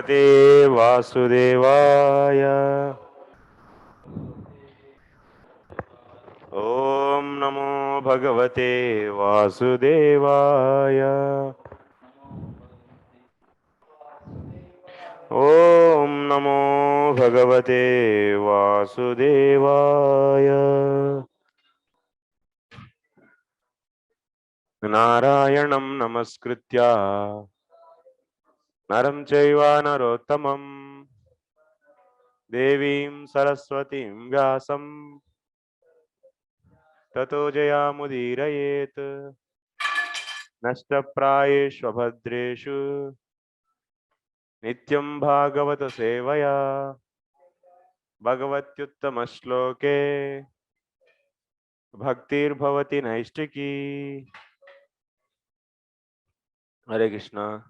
Bhagavate Vasudevaya. Om Namo Bhagavate Vasudevaya. Om Namo Bhagavate Vasudevaya. Narayanam Namaskritya Naram Chaiva Narottamam Devim Saraswatim Vyasam Tato Jayamudirayet Nashtaprayeshvabhadreshu Nityam Bhagavata Sevaya Bhagavatyuttama Bhaktir Bhavati Naistiki. Hare Krishna.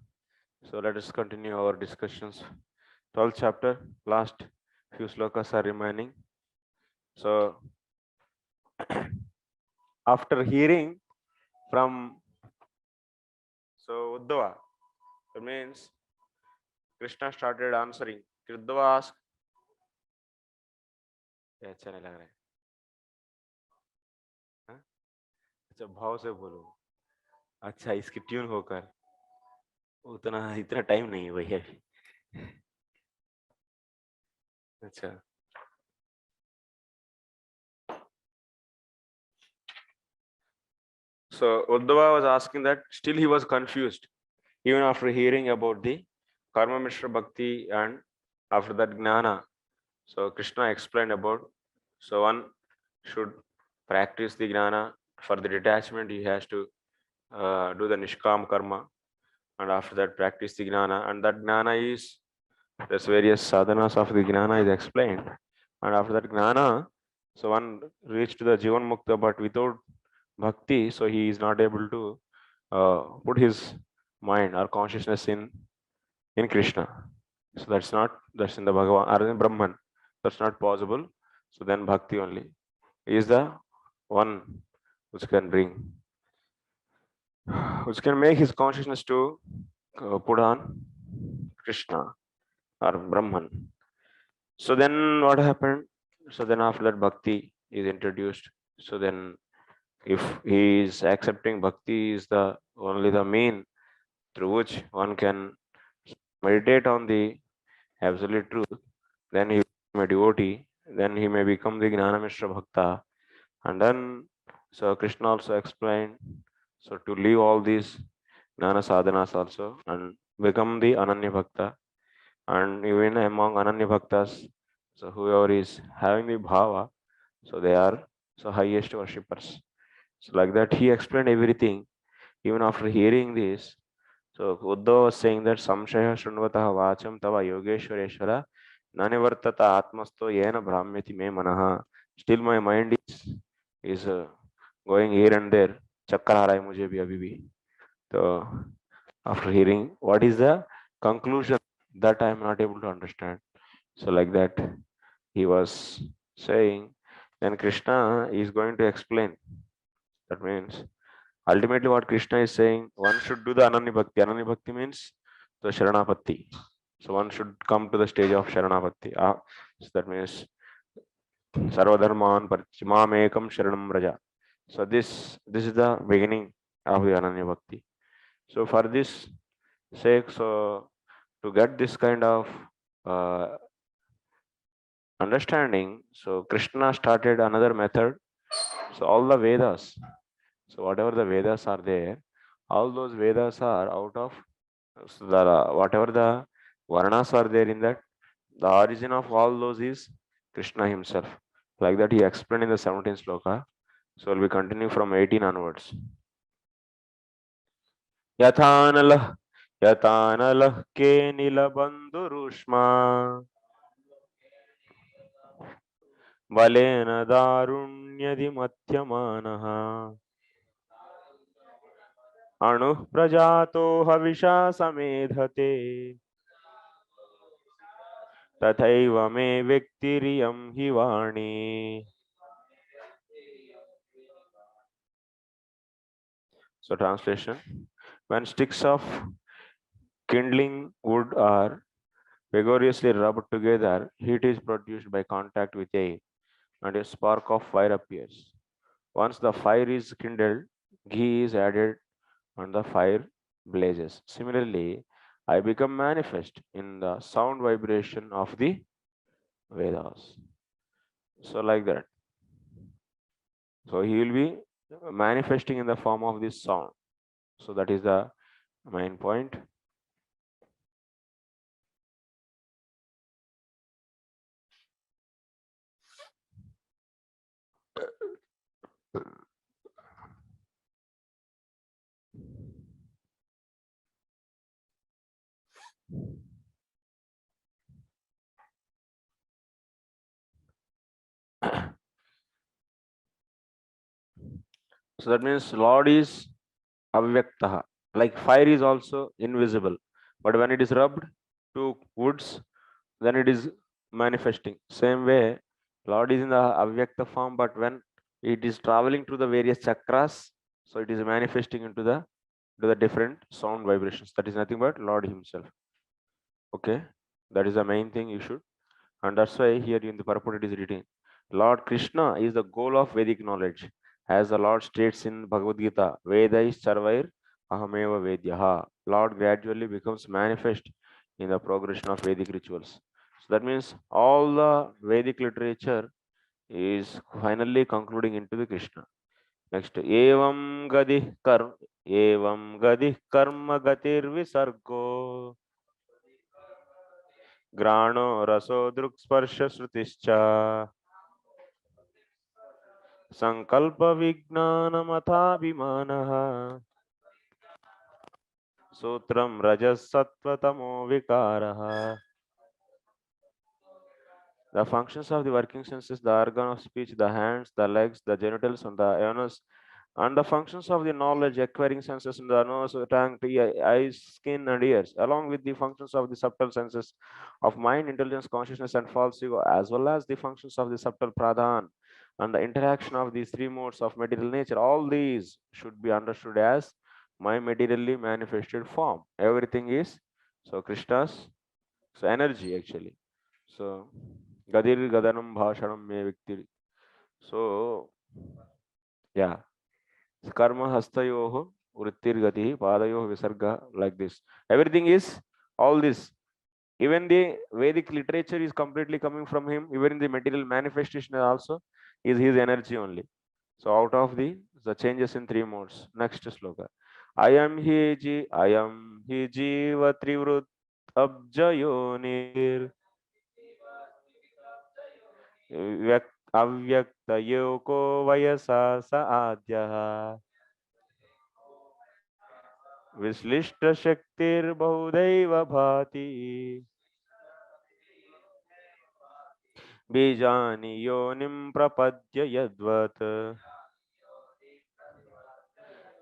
So let us continue our discussions. 12th chapter, last few slokas are remaining. So after hearing from Uddhava, that means Krishna started answering. Uddhava asked, अच्छा नहीं लग रहा है, अच्छा भाव से बोलो, अच्छा इसकी ट्यून होकर इतना टाइम नहीं है भैया अच्छा so Uddhava was asking that still he was confused even after hearing about the karma mishra bhakti and after that gnana. So Krishna explained about, so one should practice the gnana. For the detachment he has to do the nishkam karma, and after that practice the gnana, and that gnana is, there's various sadhanas of the gnana is explained, and after that gnana, so one reached to the jivan mukta, but without bhakti, so he is not able to put his mind or consciousness in Krishna. So that's in the Bhagavan or in Brahman. That's not possible. So then bhakti only is the one which can make his consciousness to put on Krishna or Brahman. So then what happened? So then after that bhakti is introduced. So then if he is accepting bhakti is the only the mean through which one can meditate on the absolute truth, then he become a devotee, then he may become the Gnana Mishra Bhakta. And then, so Krishna also explained, so to leave all these Gnana sadhanas also and become the Ananya Bhakta. And even among Ananya Bhaktas, so whoever is having the Bhava, so they are so highest worshippers. So like that, he explained everything. Even after hearing this, so Uddhava was saying that Samshaya Shrunvataha Vacham Tava Yogeshwareshwara Nanivartata Atmasto Yena Brahmyati Me Manaha. Still my mind is going here and there. Chakkar aa raha hai mujhe bhi abhi bhi. So after hearing, what is the conclusion, that I am not able to understand. So like that, he was saying, then Krishna is going to explain. That means ultimately what Krishna is saying, one should do the Ananya Bhakti. Ananya Bhakti means the Sharanapatti. So one should come to the stage of Sharanapatti. So that means Sarvadharman Parchimam Ekam Sharanam Raja. So this is the beginning of the Ananya Bhakti. So for this sake, so to get this kind of uh, understanding, so Krishna started another method. So all the Vedas, so whatever the Vedas are there, all those Vedas are out of, so whatever the Varnas are there in that, the origin of all those is Krishna himself. Like that he explained in the 17th sloka. So we'll be continuing from 18 onwards. Yatanalah ke nilabandhurushma valena darunyadi mathyamanaha anu prajato havisha samedhate tathaiva me viktiriyam hivani. So translation: when sticks of kindling wood are vigorously rubbed together, heat is produced by contact with air, and a spark of fire appears. Once the fire is kindled, ghee is added, and the fire blazes. Similarly, I become manifest in the sound vibration of the Vedas. So, like that. So, he will be manifesting in the form of this sound. So, that is the main point. So, that means Lord is avyaktaha. Like fire is also invisible, but when it is rubbed to woods, then it is manifesting. Same way, Lord is in the avyakta form, but when it is traveling to the various chakras, so it is manifesting into the different sound vibrations. That is nothing but Lord Himself. Okay, that is the main thing you should, and that's why here in the purport it is written, Lord Krishna is the goal of Vedic knowledge, as the Lord states in Bhagavad Gita, Veda is Charvair Ahameva Vedyaha. Lord gradually becomes manifest in the progression of Vedic rituals. So that means all the Vedic literature is finally concluding into the Krishna. Next, Evam Gadi Karma Gatir Visargo Grano Raso Druk Sparsha Shrutischa संकल्प विज्ञानमथाभिमानः सूत्रं रजसत्वतमो विकारः. The functions of the working senses, the organ of speech, the hands, the legs, the genitals, and the anus, and the functions of the knowledge acquiring senses in the nose, tongue, eyes, skin, and ears, along with the functions of the subtle senses of mind, intelligence, consciousness, and false ego, as well as the functions of the subtle pradhan and the interaction of these three modes of material nature. All these should be understood as my materially manifested form. Everything is so Krishna's so energy actually. So Gadir Gadanam Bhashanam Me Viktir. So yeah. Karma Hastayoho Vrittir Gati Padayo Visarga, like this. Everything is all this. Even the Vedic literature is completely coming from him. Even the material manifestation also is his energy only. So out of the changes in three modes. Next sloka. I am hi jiva trivrut abjayonir अव्यक्तयोको वयसा स आद्यः विश्लिष्टशक्तिर्बहुदैव भाति बीजानि योनिं प्रपद्य यद्वत्.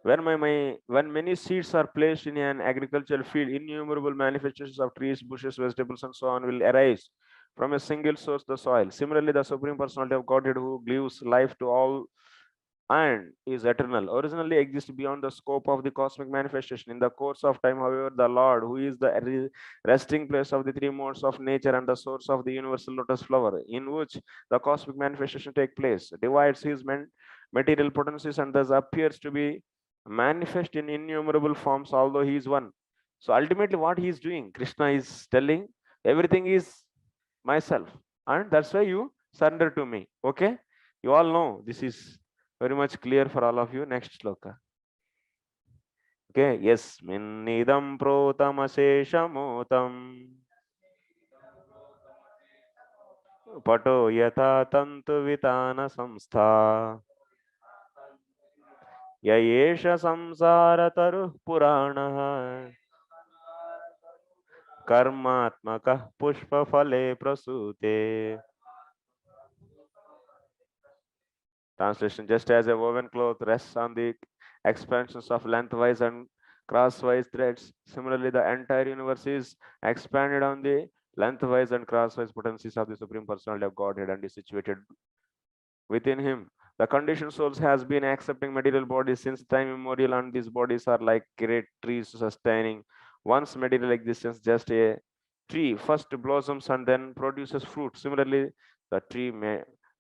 When many seeds are placed in an agricultural field, innumerable manifestations of trees, bushes, vegetables, and so on will arise from a single source, the soil. Similarly, the Supreme Personality of Godhead, who gives life to all and is eternal, originally exists beyond the scope of the cosmic manifestation. In the course of time, however, the Lord, who is the resting place of the three modes of nature and the source of the universal lotus flower, in which the cosmic manifestation take place, divides his material potencies and thus appears to be manifest in innumerable forms, although he is one. So ultimately, what he is doing, Krishna is telling, everything is myself, and that's why you surrender to me. Okay, you all know this is very much clear for all of you. Next sloka. Okay, yes, minnidam protamasheshamotam pato yatha tantu vitana samstha yayesha samsara taruh puranah कर्मात्मकः पुष्पफले प्रसूते. Translation: just as a woven cloth rests on the expansions of lengthwise and crosswise threads, similarly the entire universe is expanded on the lengthwise and crosswise potencies of the Supreme Personality of Godhead and is situated within him. The conditioned souls has been accepting material bodies since time immemorial, and these bodies are like great trees sustaining one's material existence. Just a tree first blossoms and then produces fruit. Similarly, the tree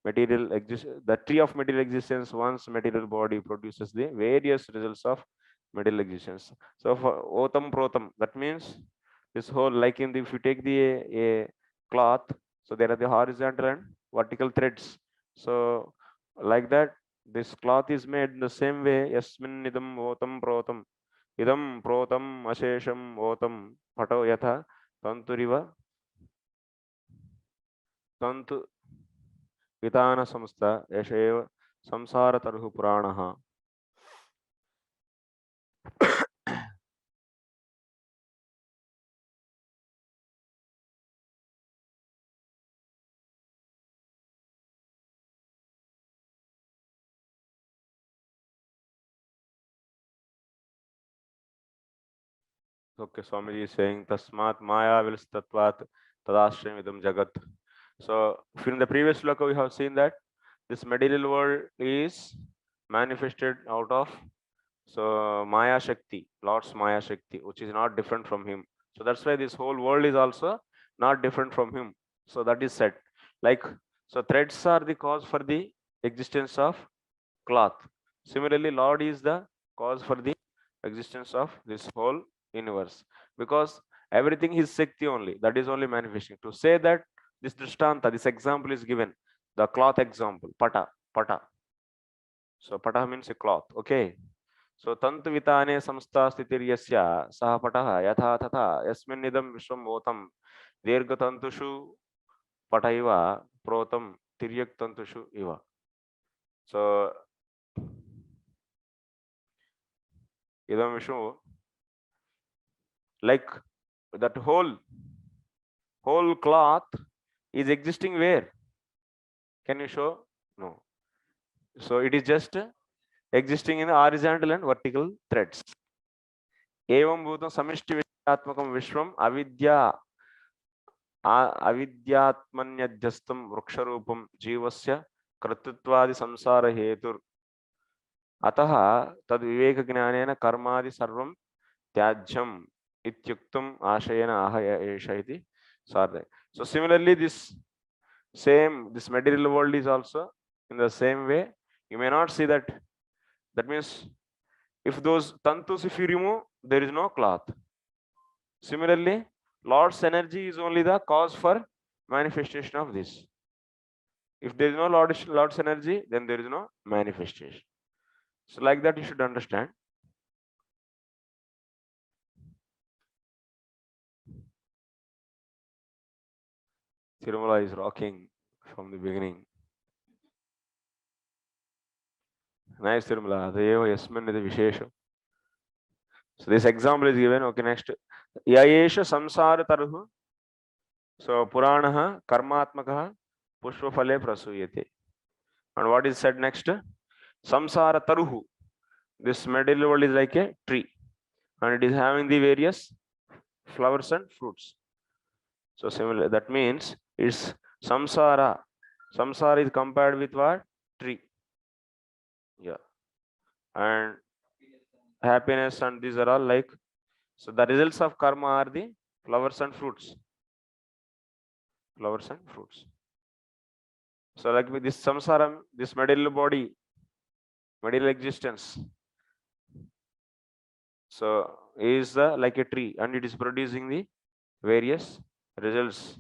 the tree of material existence, once material body produces the various results of material existence. So for otam protam, that means this whole, like in the, if you take the a cloth, so there are the horizontal and vertical threads. So like that, this cloth is made in the same way. Yasmin idam otam protam, idam protam ashesham otam pato yatha tanturiva tantu vitana samstha yasheva samsara tarhu puranaha. Okay, Swamiji is saying Tasmat Maya Vilstatvat Tadashram Idam Jagat. So in the previous sloka we have seen that this material world is manifested out of Maya Shakti, Lord's Maya Shakti, which is not different from him. So that's why this whole world is also not different from him. So that is said. Like, so threads are the cause for the existence of cloth. Similarly, Lord is the cause for the existence of this whole universe, because everything is Shakti only, that is only manifesting. To say that this Drishtanta, this example is given, the cloth example, pata. So pata means a cloth, okay. So tantu vitane samstha stitiryasya saha patah yatha tatha yasmin idam vishwam votam dirgha tantushu pataiva protam tiryak tantushu iva. So idam vishnu, like that whole cloth is existing where? Can you show? No. So it is just existing in the horizontal and vertical threads. Evam bhutam samishti vishatmakam vishwam avidyatmanyadhyastam vruksharupam jivasya kratuttvadi samsara hetur atah tad viveka jnanena karmadi sarvam tyajyam ityuktam ashayana ahaya esha iti sarda. So similarly, this material world is also in the same way. You may not see that. That means if those tantus, if you remove, there is no cloth. Similarly, Lord's energy is only the cause for manifestation of this. If there is no Lord's energy, then there is no manifestation. So like that you should understand. Tirumala is rocking from the beginning. Nice, Tirumala. Yasmin is the Vishesha. So this example is given. Okay, next. Yayesha samsara taruhu. So Puranaha karmatmakaha pushpafale prasuyate. And what is said next? Samsara taruhu. This material world is like a tree, and it is having the various flowers and fruits. So similar, that means it's samsara. Samsara is compared with what? Tree. Yeah. And happiness, and these are all like, so the results of karma are the flowers and fruits. Flowers and fruits. So like with this samsara, this material body, material existence, so is like a tree, and it is producing the various results,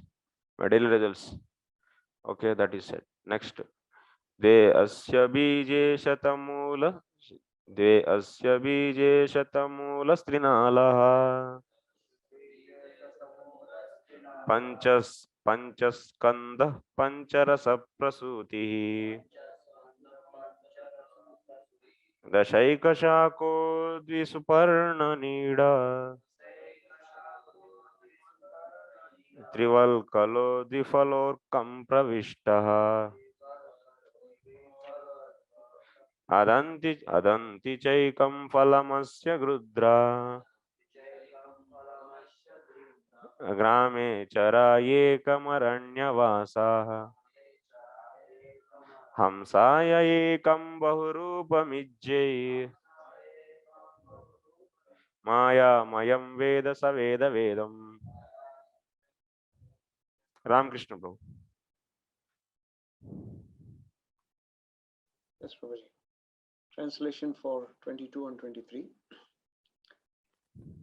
material results. Okay, that is said. Next. De asya bije shatamula strinalaha panchaskanda pancharasa prasuti dashaika shako dvisuparna nida trivalkalo dvifalorkam pravishtaha adanti chaikam palamasya grudra ग्रामे चरायेकमरण्यवासाः हंसाय एकं बहुरूपमिज्यै मायामयं वेद स वेदवेदम्. Ramakrishna Prabhu. Yes, Prabhuji. Translation for 22 and 23.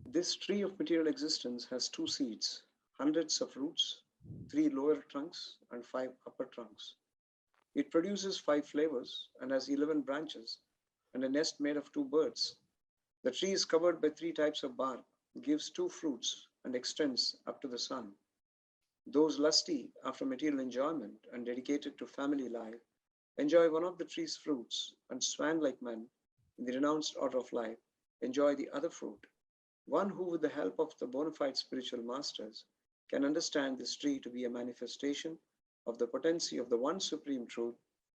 This tree of material existence has 2 seeds, hundreds of roots, 3 lower trunks, and 5 upper trunks. It produces 5 flavors and has 11 branches and a nest made of 2 birds. The tree is covered by 3 types of bark, gives 2 fruits, and extends up to the sun. Those lusty after material enjoyment and dedicated to family life enjoy one of the tree's fruits, and swan like men, in the renounced order of life, enjoy the other fruit. One who, with the help of the bona fide spiritual masters, can understand this tree to be a manifestation of the potency of the one supreme truth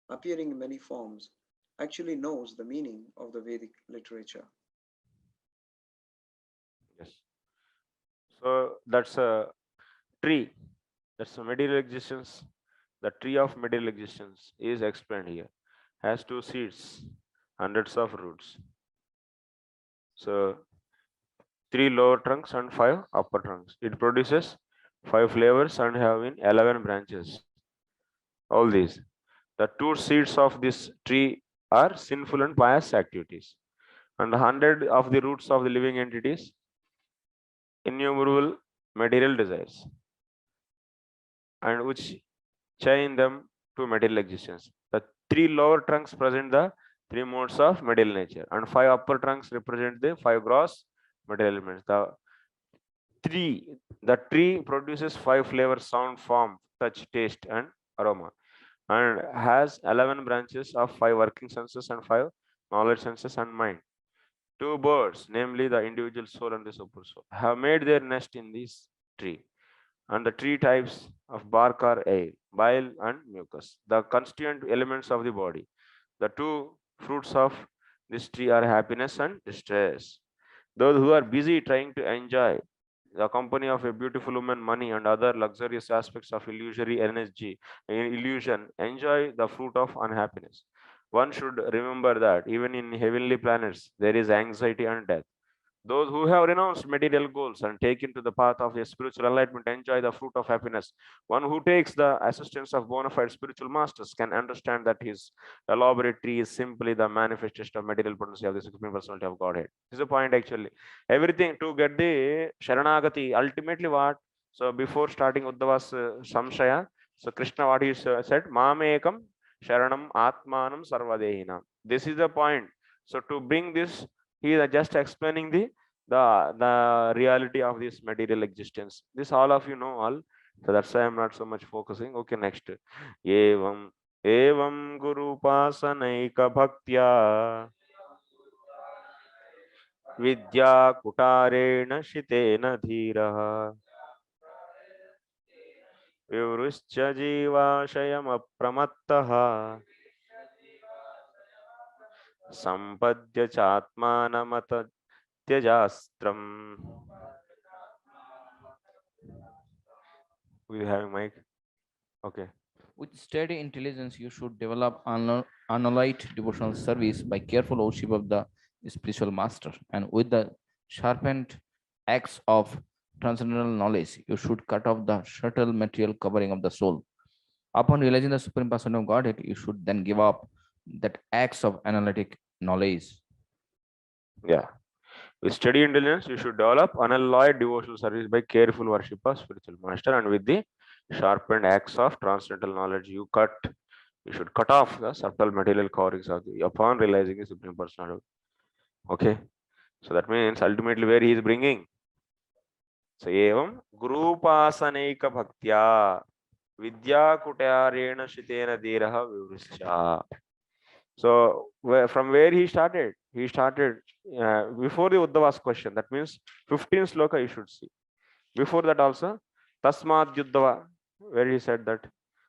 appearing in many forms, actually knows the meaning of the Vedic literature. Yes. So that's a tree. That's a material existence. The tree of material existence is explained here. Has 2 seeds, hundreds of roots. So 3 lower trunks and 5 upper trunks. It produces 5 flavors and having 11 branches. All these. The 2 seeds of this tree are sinful and pious activities. And 100 of the roots of the living entities, innumerable material desires, and which chain them to material existence. The 3 lower trunks present the 3 modes of material nature, and 5 upper trunks represent the 5 gross material elements. The tree produces 5 flavors: sound, form, touch, taste, and aroma, and has 11 branches of 5 working senses and 5 knowledge senses and mind. 2 birds, namely the individual soul and the super soul, have made their nest in this tree. And the three types of bark are air, bile, and mucus, the constituent elements of the body. The 2 fruits of this tree are happiness and distress. Those who are busy trying to enjoy the company of a beautiful woman, money, and other luxurious aspects of illusory energy, illusion, enjoy the fruit of unhappiness. One should remember that even in heavenly planets there is anxiety and death. Those who have renounced material goals and taken to the path of a spiritual enlightenment enjoy the fruit of happiness. One who takes the assistance of bona fide spiritual masters can understand that his elaborate tree is simply the manifestation of material potency of the Supreme Personality of Godhead. This is the point actually. Everything to get the Sharanagati, ultimately what? So before starting Uddhava's Samshaya, so Krishna what he said, Mamekam Sharanam Atmanam Sarvadehina. This is the point. So to bring this, he is just explaining the reality of this material existence. This all of you know all. So that's why I'm not so much focusing. Okay, next. Evam Evam Guru Pasanaika Bhaktya Vidya Kutarena Shitena Dhiraha Vivruscha Jivashayam Apramattaha Sampadya Chatmanamata Tyajastram. We have mic. Okay. With steady intelligence, you should develop unalloyed devotional service by careful worship of the spiritual master. And with the sharpened axe of transcendental knowledge, you should cut off the subtle material covering of the soul. Upon realizing the Supreme Person of Godhead, you should then give up that axe of analytic knowledge. Yeah. With steady intelligence, you should develop unalloyed devotional service by careful worship of spiritual master, and with the sharpened axe of transcendental knowledge, you should cut off the subtle material coverings of the upon realizing the Supreme Personality. Okay. So that means ultimately where he is bringing. So evam Gurupasanaika Bhaktya Vidya Kutarena Shitena Dhiraha Vivruscha. So from where he started before the Uddhava's question. That means 15 sloka you should see. Before that also, Tasmat Yuddhava, where he said that,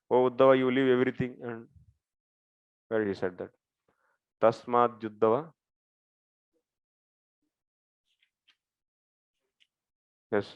oh Uddhava, you leave everything, and where he said that, Tasmat Yuddhava. Yes.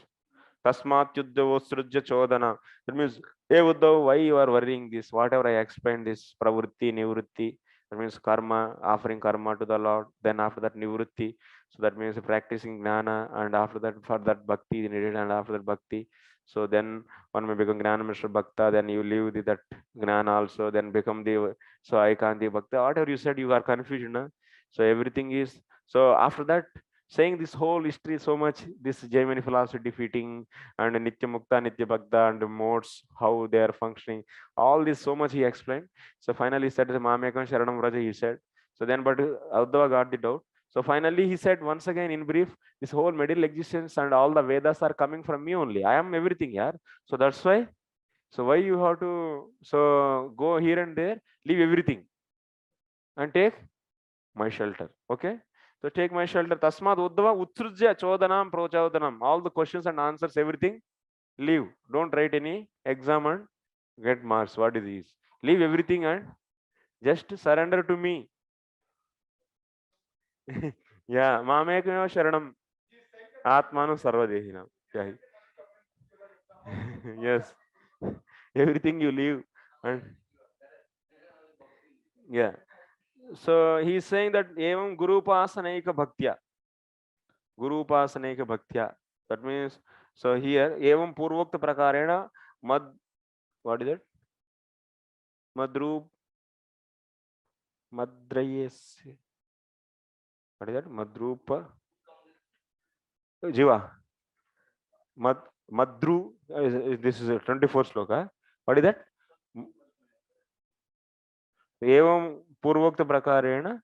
Tasmat Yuddhavosrujya Chodana. That means, hey Uddhava, why you are worrying this? Whatever I explained this, pravritti, nivritti, that means karma, offering karma to the Lord. Then after that, nivritti. So that means practicing jnana, and after that, for that bhakti needed, and after that bhakti. So then one may become Gnana Mr. Bhakta, then you leave that Gnana also, then become the so Aikanti Bhakta. Whatever you said, you are confused, na? So everything is so after that, saying this whole history so much, this Jaimini philosophy defeating and Nitya Mukta, Nitya Bhakta and the modes, how they are functioning, all this so much he explained. So finally he said, Mamekam Sharanam Vraja, he said. So then, but Uddhava got the doubt. So finally he said once again in brief, this whole middle existence and all the Vedas are coming from me only. I am everything, yeah. So that's why. So why you have to so go here and there, leave everything and take my shelter. Okay. So take my shelter. Tasmad Uddhava Utsrujya Chodanam Prochodanam. All the questions and answers, everything, leave. Don't write any exam and get marks. What is this? Leave everything and just surrender to me. Yeah, Mamekam Sharanam Atmanu Sarvadehinam. Yeah. Yes. Everything you leave and yeah. So he's saying that evam Guru Upasanaika Bhaktya. Guru Upasanaika Bhaktya. That means so here evam Purvokta Prakarena Mad what is it? Madru Madrayes. What is that? Madrupa Jiva. Madru. This is a 24th sloka. What is that? Evam Purvokta Prakarena.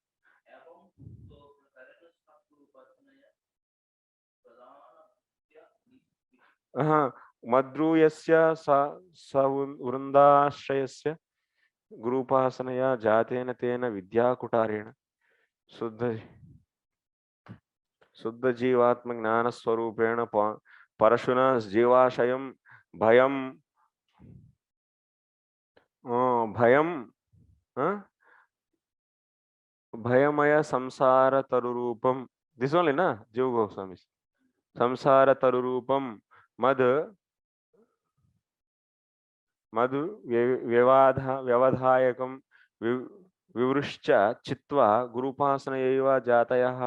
मद्रूयस्य स वृन्दाश्रयस्य गुरूपासनया जातेन तेन विद्याकुटारेण शुद्ध जीवात्म ज्ञान स्वरूपेण परशुना जीवाशयं भयं भयं भयमय संसार तरुरूपम. This only ना जीव गोस्वामी. संसार तरुरूपम मद मधु व्यवधायकं विवृश्च चित्वा गुरुपासनयैव जातयः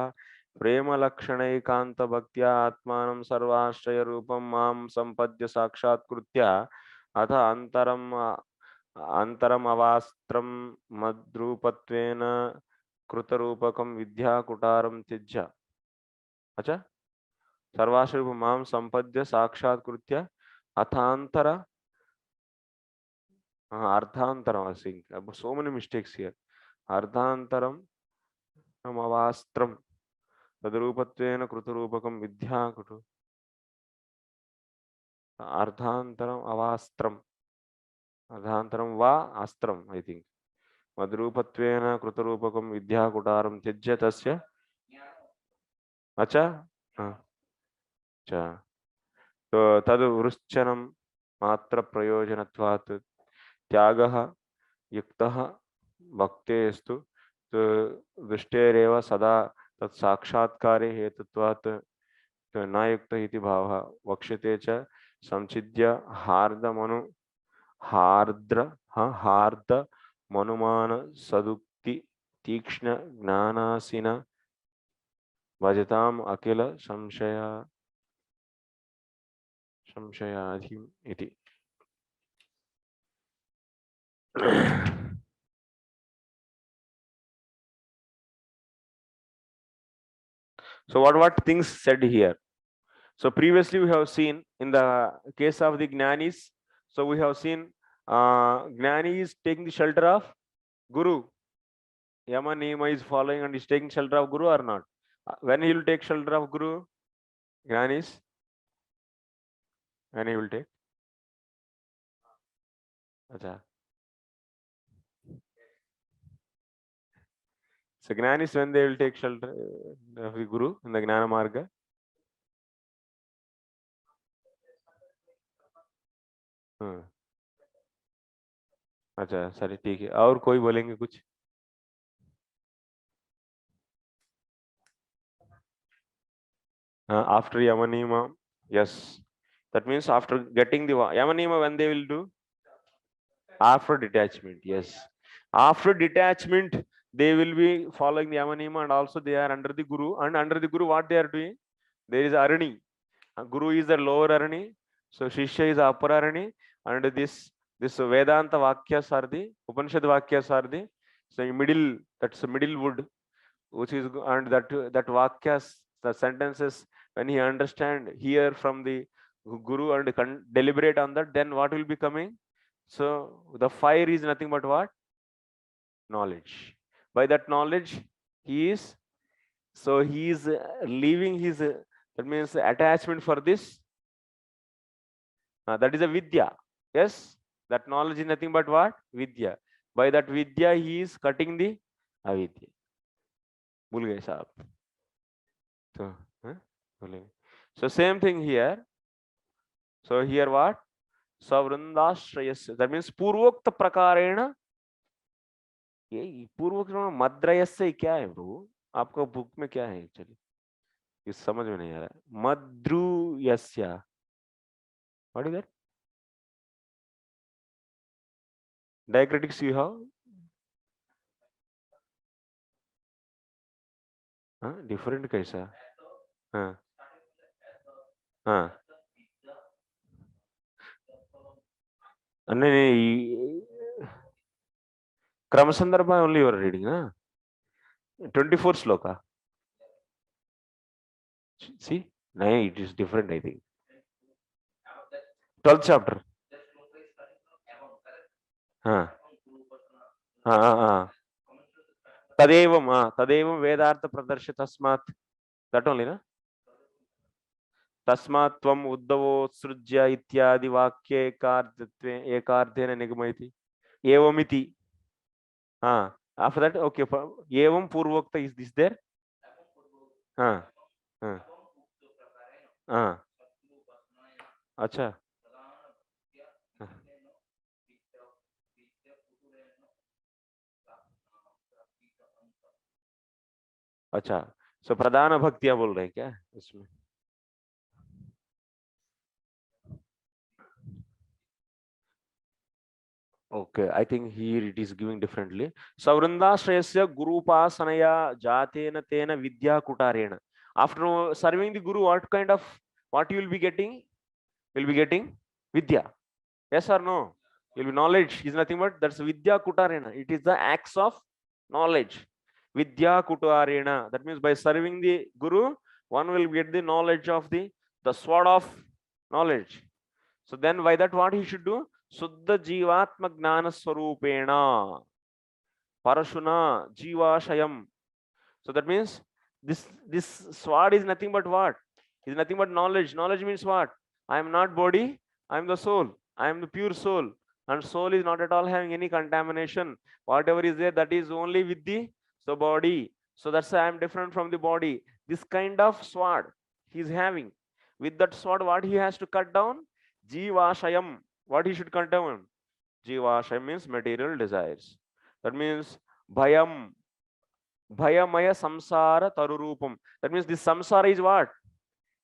प्रेमलक्षणैकान्त भक्त्या आत्मानं सर्वाश्रय रूपं मां संपद्य साक्षात्कृत्य अथ अंतरम अवास्त्रं मद्रूपत्वेन कृतरूपकं विद्याकुटारं त्यज्य. अच्छा, सर्वाश्रय रूपं मां संपद्य साक्षात्कृत्य अथांतर Ardhantaram, I think. So many mistakes here. Ardhantaram Avastram. Tadrupatvena Krutarupakam Vidya Kutu. Ardhantaram Avastram. Ardhantaram Va Astram, I think. Madrupatvena Krutarupakam Vidya Kutaram Tijya Tasya. Acha? Acha. So Tadu Vruschanam Matra Prayojanatvat Tyagaha युक्तः भक्तेस्तु दृष्टेरेव सदा तत् साक्षात्कारे हेतुत्वात् न युक्त इति भावः वक्ष्यते च संचिद्य हार्द मनुमान सदुक्ति तीक्ष्ण ज्ञानासिन भजताम अखिल संशयाधिम इति. So what things said here? So previously we have seen in the case of the Gnanis, so we have seen Gnani is taking the shelter of Guru. Yama Niyama is following and is taking shelter of Guru or not? When he will take shelter of Guru? Gnanis? When he will take? Acha. So Gnanis when they will take shelter of the Guru in the Gnana Marga? अच्छा sir ठीक है. और कोई बोलेंगे कुछ? After Yamanima, yes. That means after getting the Yamanima, when they will do? After detachment, yes. After detachment, they will be following the Yamanima and also they are under the Guru. And under the Guru, what they are doing? There is Arani. Guru is the lower Arani. So Shishya is Apararani, and this Vedanta Vakyas are the Upanishad Vakyas are the, so in middle, that's the middle wood, which is, and that Vakyas, the sentences, when he understand, hear from the Guru and deliberate on that, then what will be coming? So the fire is nothing but what? Knowledge. By that knowledge, he is leaving his, that means attachment for this. That is a vidya. Yes, that knowledge is nothing but what? Vidya. By that vidya, he is cutting the avidya. Bhul gaye sahab. So, so same thing here. So here what? Savrindashrayasya. That means पूर्वोक्त प्रकारेण. ये पूर्वोक्त मद्रयस्य क्या है bro? आपका book में क्या है एक्चुअली? इस समझ में नहीं आ रहा है. मद्रुयस्य. What is that? Diacritics you have? Different कैसा? हाँ. नहीं, क्रम संदर्भ only you are reading, ना? 24 sloka. See? No, it is different, I think. 12th chapter. Tadevam Vedartha Pradarshya Tasmat. That only, na? Tasmat Tvam Uddhavo Srujya Ityadi Vakya Ekardhena Nigamaiti. Evamiti. After that, okay. Evam Purvokta, is this there? Acha. अच्छा, सो प्रधान भक्तियां बोल रहे हैं क्या इसमें? Okay, I think here it is giving differently. Savrindashrayasya Gurupasanaya Jatena Tena Vidya Kutarena. After serving the Guru, what you will be getting? You will be getting Vidya. Yes or no? You will be knowledge. Is nothing but that's Vidya Kutarena. It is the acts of knowledge. Vidya Kutarena. That means by serving the Guru, one will get the knowledge of the sword of knowledge. So then by that what he should do? Suddha Jivatma Gnana Swarupena Parashuna Jivashayam. So that means this sword is nothing but what? Is nothing but knowledge. Knowledge means what? I am not body, I am the soul. I am the pure soul. And soul is not at all having any contamination. Whatever is there, that is only with the body. So that's why I am different from the body. This kind of sword he is having. With that sword, what he has to cut down? Jivashayam. What he should cut down? Jivashayam means material desires. That means bhayam. Bhayamaya samsara tarurupam. That means this samsara is what?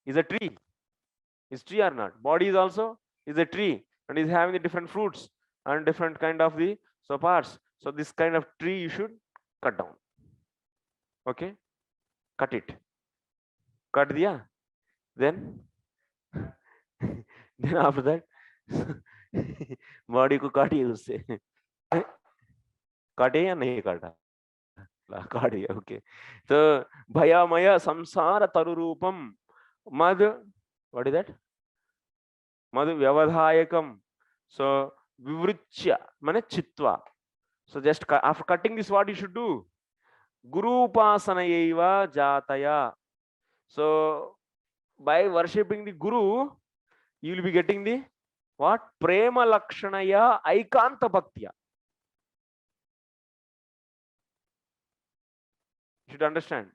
Is a tree. Is tree or not? Body is also is a tree and is having the different fruits and different kind of the parts. So this kind of tree you should cut down. Okay? Cut it. Cut diya. Then after that body को काटिए उससे. काटे या नहीं काटा? काटिए. Okay. तो भयामय संसार तरुरूपम मद. What is that? मद व्यवधायकम. So vivruchya माने चित्वा. So just after cutting this, what you should do? Guru upasanayaiva jataya. So by worshipping the Guru, you will be getting the what? Prema lakshanaya aikanta bhaktya. You should understand.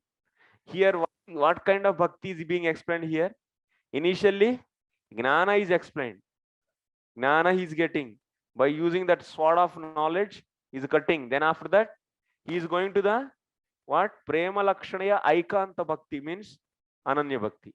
Here, what kind of bhakti is being explained here? Initially, gnana is explained. Gnana he is getting. By using that sword of knowledge, he is cutting. Then after that, he is going to the what? Prema lakshanaya aikanta bhakti means ananya bhakti.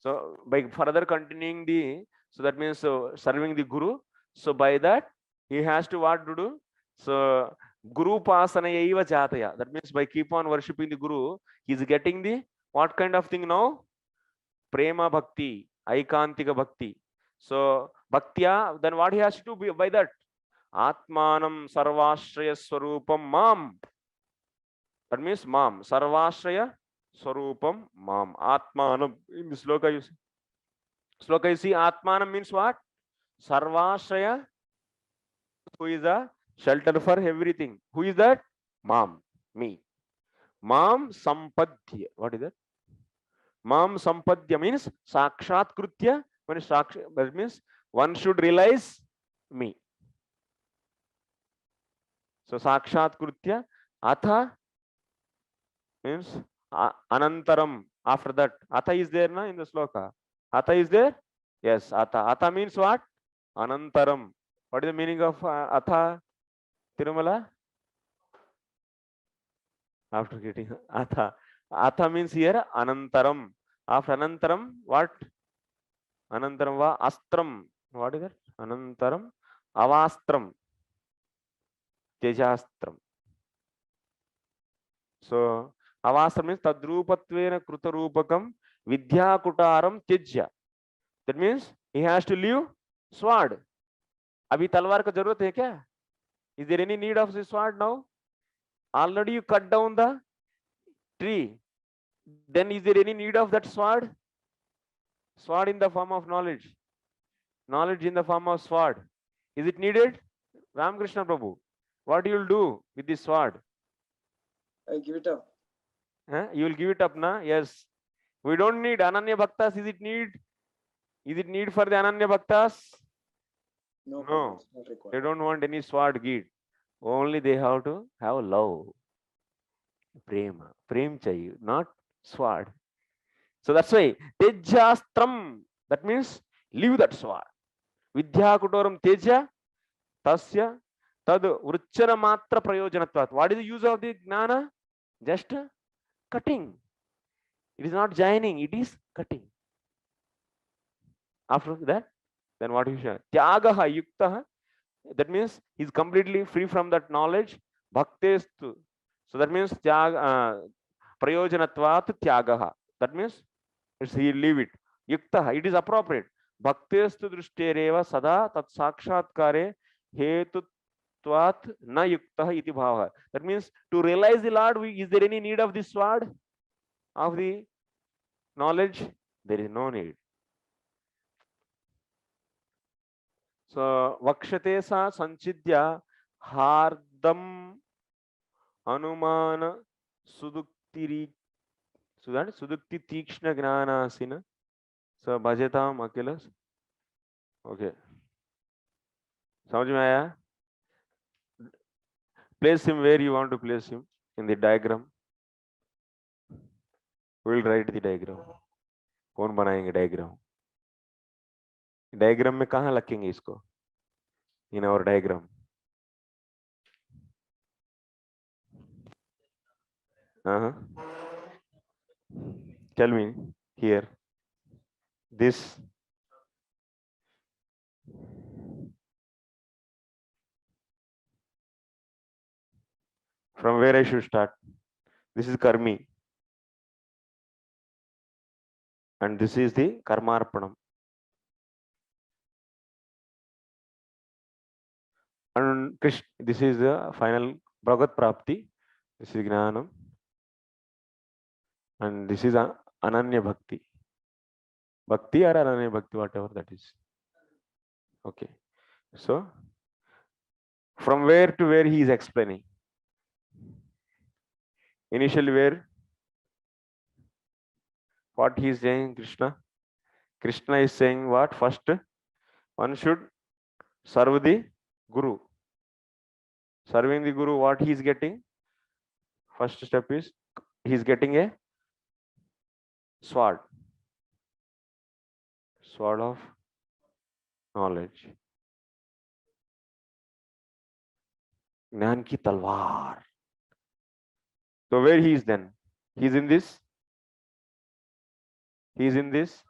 So by further continuing so that means serving the Guru. So by that he has to what to do? So Guru pasanayaiva jataya. That means by keep on worshipping the Guru, he is getting the what kind of thing now? Prema bhakti, Aikantika bhakti. So bhaktya, then what he has to do by that? Atmanam sarvashraya swarupam mam. That means mam. Sarvashraya swarupam mam. Atmanam. In this sloka you see. Sloka you see, Atmanam means what? Sarvashraya, who is a shelter for everything. Who is that? Mam, me. Mam sampadhya. What is that? Mam sampadhya means sakshat krutya. When that means one should realize me. So sakshat krutya. Atha means anantaram. After that, atha is there na in the sloka. Atha is there? Yes, atha. Atha means what? Anantaram. What is the meaning of atha, Tirumala? After getting atha. Atha means here anantaram. After anantaram, what? Anantaram va astram. What is that? Anantaram avastram. Tejastram. So avastram means tadrupatvena krutarupakam vidyakutaram tejya. That means he has to leave sword. Abhi talwar ka zarurat hai kya? Is there any need of this sword now? Already you cut down the tree. Then is there any need of that sword? Sword in the form of knowledge. Knowledge in the form of sword. Is it needed? Ramakrishna Prabhu, what you will do with this sword? I give it up. You will give it up, na? Yes. We don't need Ananya Bhaktas. Is it need? Is it need for the Ananya Bhaktas? No, No. it's not required. They don't want any sword guide. Only they have to have love. Prema. Prem chahiye, not sword. So that's why Tejastram. That means leave that sword. Vidyakutoram Teja Tasya Tad Vruchana Matra Prayojanatvat. What is the use of the Gnana? Just cutting. It is not joining, it is cutting. After that, then what is Tyagaha Yuktaha? That means he is completely free from that knowledge. Bhaktestu. So that means Prayojanatvat Tyagaha. That means he leave it. Yuktaha. It is appropriate. Bhaktestu drushtereva sada tat sakshatkare hetutvat na yuktaha iti bhava. That means to realize the Lord, is there any need of this sword? Of the knowledge? There is no need. So vakshate sa sanchidya hardam anumana suduktiri sudukti tikshna gnanasina. So bhajatam akilas. Okay. समझ में आया? Place him where you want to place him in the diagram. We will write the diagram. कौन बनाएंगे diagram? Diagram में कहाँ रखेंगे इसको? In our diagram. Tell me here. This. From where I should start? This is Karmi. And this is the Karmarpanam. And Krishna, this is the final Bhagat Prapti. This is Gnanam. And this is Ananya Bhakti. Bhakti or Ananya Bhakti, whatever that is. Okay. So, from where to where he is explaining? Initially where? What he is saying, Krishna? Krishna is saying what? First, one should serve the Guru. Serving the Guru, what he is getting? First step is, he is getting a sword. Sword of knowledge. Jnana ki talwar. So where he is then? He is in this. He is in this.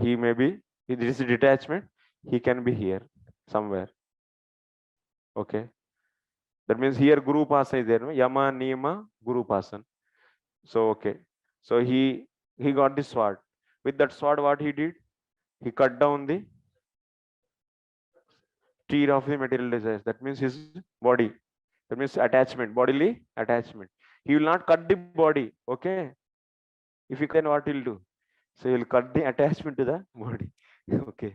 He may be. This is detachment. He can be here somewhere. Okay. That means here Guru Pasa is there. No? Yama, Niyama, Guru Pasan. So okay. So he got this sword. With that sword, what he did? He cut down the tree of the material desires. That means his body. That means attachment, bodily attachment. He will not cut the body. Okay. If he cut, then what he'll do? So he'll cut the attachment to the body. Okay.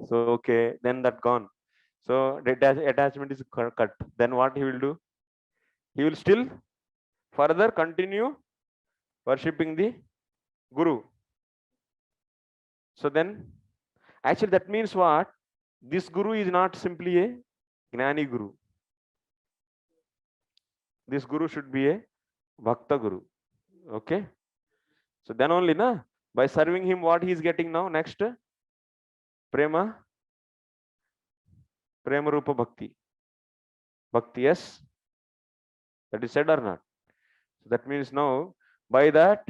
So okay, then that gone. So the attachment is cut. Then what he will do? He will still further continue worshipping the Guru. So then, actually, that means what? This Guru is not simply a Gnani Guru. This Guru should be a Bhakta Guru. Okay. So then only, by serving him, what he is getting now? Next, Prema Rupa Bhakti. Bhakti, yes. That is said or not? So that means now, by that,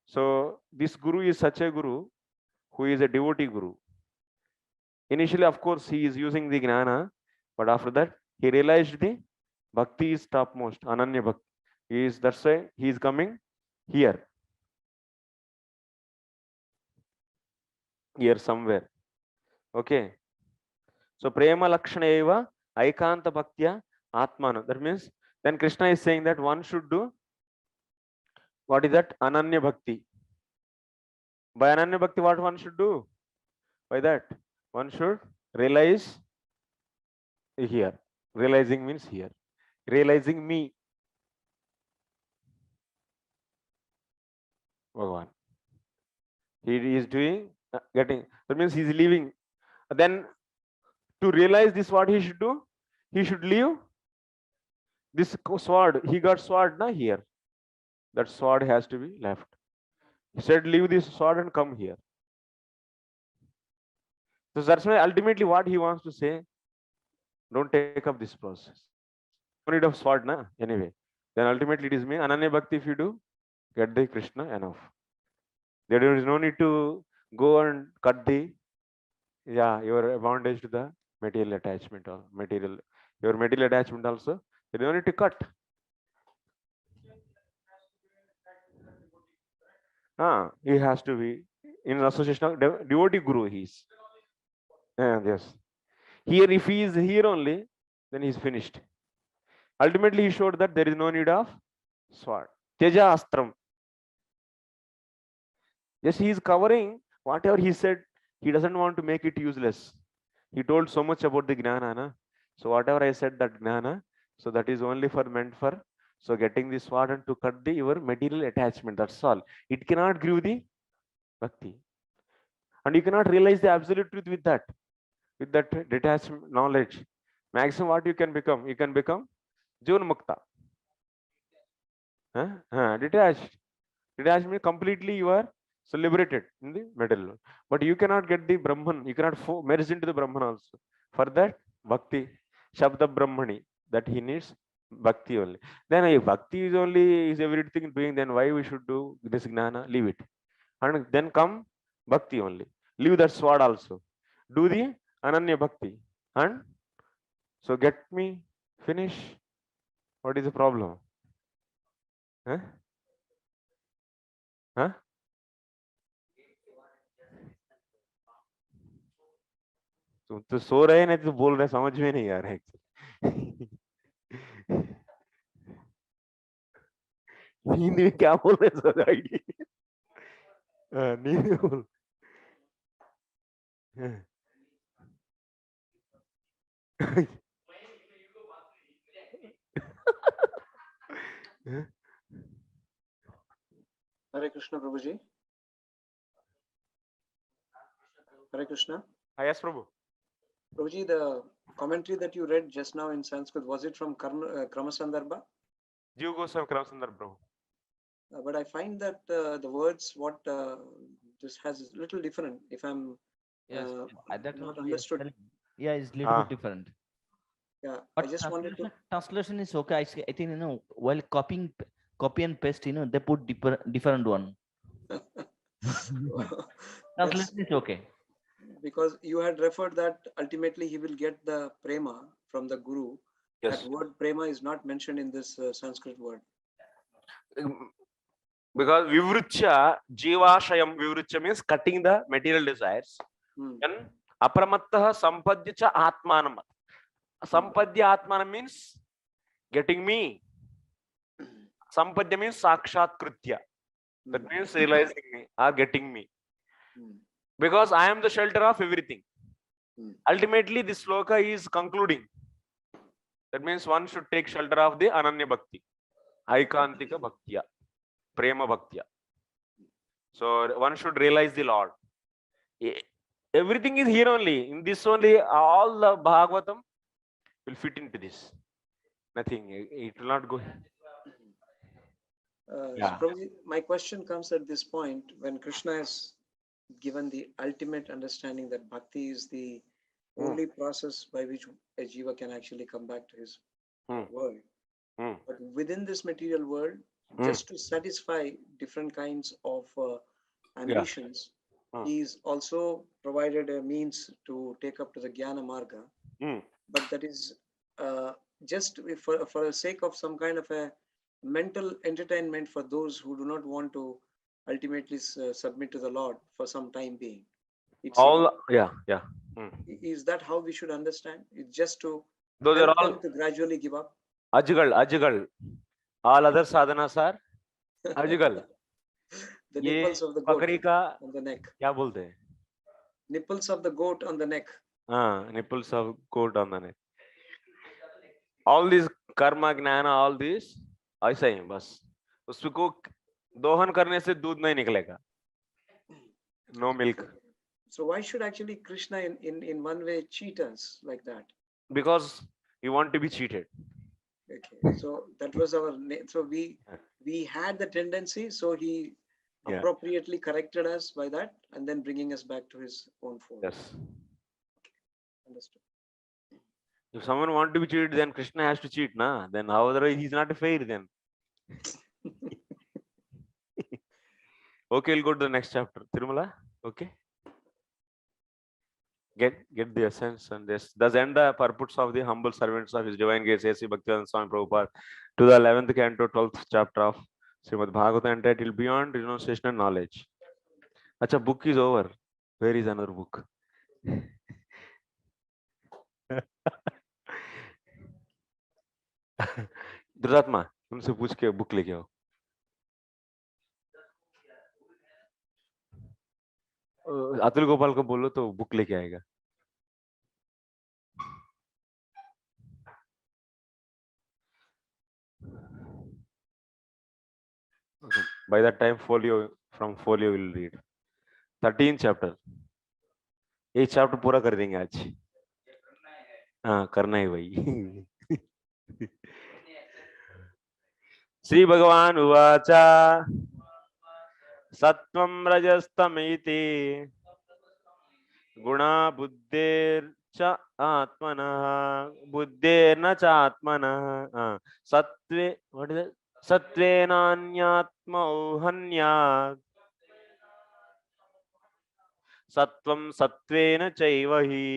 so this Guru is such a Guru who is a devotee Guru. Initially, of course, he is using the Gnana, but after that, he realized the Bhakti is topmost, Ananya Bhakti. That's why he is coming here. Here somewhere. Okay. So Prema Lakshana Eva Aikanta Bhaktya Atmana. That means then Krishna is saying that one should do, what is that? Ananya Bhakti. By Ananya Bhakti, what one should do? By that, one should realize here. Realizing means here. Realizing me. Bhagavan. He is doing, getting, that means he is leaving. Then to realize this, what he should do? He should leave this sword. He got sword here. That sword has to be left. He said, leave this sword and come here. So that's why ultimately what he wants to say, don't take up this process. No need of sword, anyway. Then ultimately it is me. Ananya Bhakti, if you do, get the Krishna enough. There is no need to go and cut your bondage to the material attachment or your material attachment also. There is no need to cut. He has to be in association of devotee Guru. He's yes. Here, if he is here only, then he's finished. Ultimately, he showed that there is no need of sword. Teja Astram. Yes, he is covering whatever he said. He doesn't want to make it useless. He told so much about the Gnana. So whatever I said, that Gnana, so that is only meant for so getting the sword and to cut your material attachment. That's all. It cannot give the Bhakti. And you cannot realize the absolute truth with that detached knowledge. Maximum what you can become? You can become Jivan Mukta. Detached. Detached means completely you are so liberated in the middle. But you cannot get the Brahman. You cannot merge into the Brahman also. For that, Bhakti, Shabda Brahmani, that he needs Bhakti only. Then if Bhakti is everything doing, then why we should do this Gnana? Leave it. And then come Bhakti only. Leave that sword also. Do the Ananya Bhakti. And so get me, finish. What is the problem? तो सो रहे नहीं तो बोल रहे समझ में नहीं आ रहा है नींद में क्या बोल रहे सोसाइटी नींद में बोल Hare Krishna, Prabhuji. Hare Krishna. Yes, Prabhu. Prabhuji, the commentary that you read just now in Sanskrit, was it from Kramasandarbha? Jiva Goswami Kramasandarbha, Prabhu. But I find that the words, this has is little different. If I'm that not was understood. Yeah, it's little bit different. Yeah, But I just wanted to. translation is okay. I think while copy and paste, they put different one. Translation is okay. Because you had referred that ultimately he will get the prema from the Guru. Yes. That word prema is not mentioned in this Sanskrit word. Because vivruchya, jivashayam vivruchya means cutting the material desires. Then apramattah sampadya cha atmanam. Sampadya atmanam means getting me. Sampadya means sakshat kritya. That means realizing me or getting me. Because I am the shelter of everything. Ultimately, this sloka is concluding. That means one should take shelter of the Ananya Bhakti, Aikantika Bhaktya, Prema Bhaktya. So one should realize the Lord. Everything is here only. In this only, all the Bhagavatam will fit into this. Nothing. It will not go. So Prabhuji, my question comes at this point when Krishna has given the ultimate understanding that bhakti is the only process by which a jiva can actually come back to his world. But within this material world, just to satisfy different kinds of ambitions, he's also provided a means to take up to the Jnana Marga. But that is just for the sake of some kind of a mental entertainment for those who do not want to ultimately submit to the Lord for some time being. Is that how we should understand? It's just to help them to gradually give up. Ajigal. All other sadhanas are ajigal. The nipples of the goat on the neck. क्या बोलते हैं? Nipples of the goat on the neck. Nipples of goat on the neck. All these karma, gnana, all these ऐसा ही बस उसको दोहन करने से दूध नहीं निकलेगा. No milk. So why should actually Krishna in one way cheat us like that? Because you want to be cheated. Okay, so that was our so we had the tendency, so he appropriately corrected us by that and then bringing us back to his own fold. Yes. Okay. Understood. If someone want to be cheated, then Krishna has to cheat, na? Then how otherwise he's not fair then. Okay, we'll go to the next chapter. Tirumala, okay. Get the essence and this. Thus end the purports of the humble servants of His Divine Grace, A.C. Bhaktivedanta Swami Prabhupada, to the 11th canto, 12th chapter of Srimad Bhagavatam, entitled Beyond Renunciation and Knowledge. Acha, book is over. Where is another book? दुर्दात्मा उनसे पूछ के book लेके आओ. अतुल गोपाल को बोलो तो book लेके आएगा. By that time folio will read 13th chapter. ये chapter पूरा कर देंगे आज. हाँ करना है भाई. श्री भगवान उवाचा सत्वं रजस्तमेति गुणा बुद्धेर्च आत्मनः बुद्धेर्न च आत्मनः सत्वे सत्त्वेनान्यात्मौहन्यात् सत्वं सत्त्वेन चैव हि.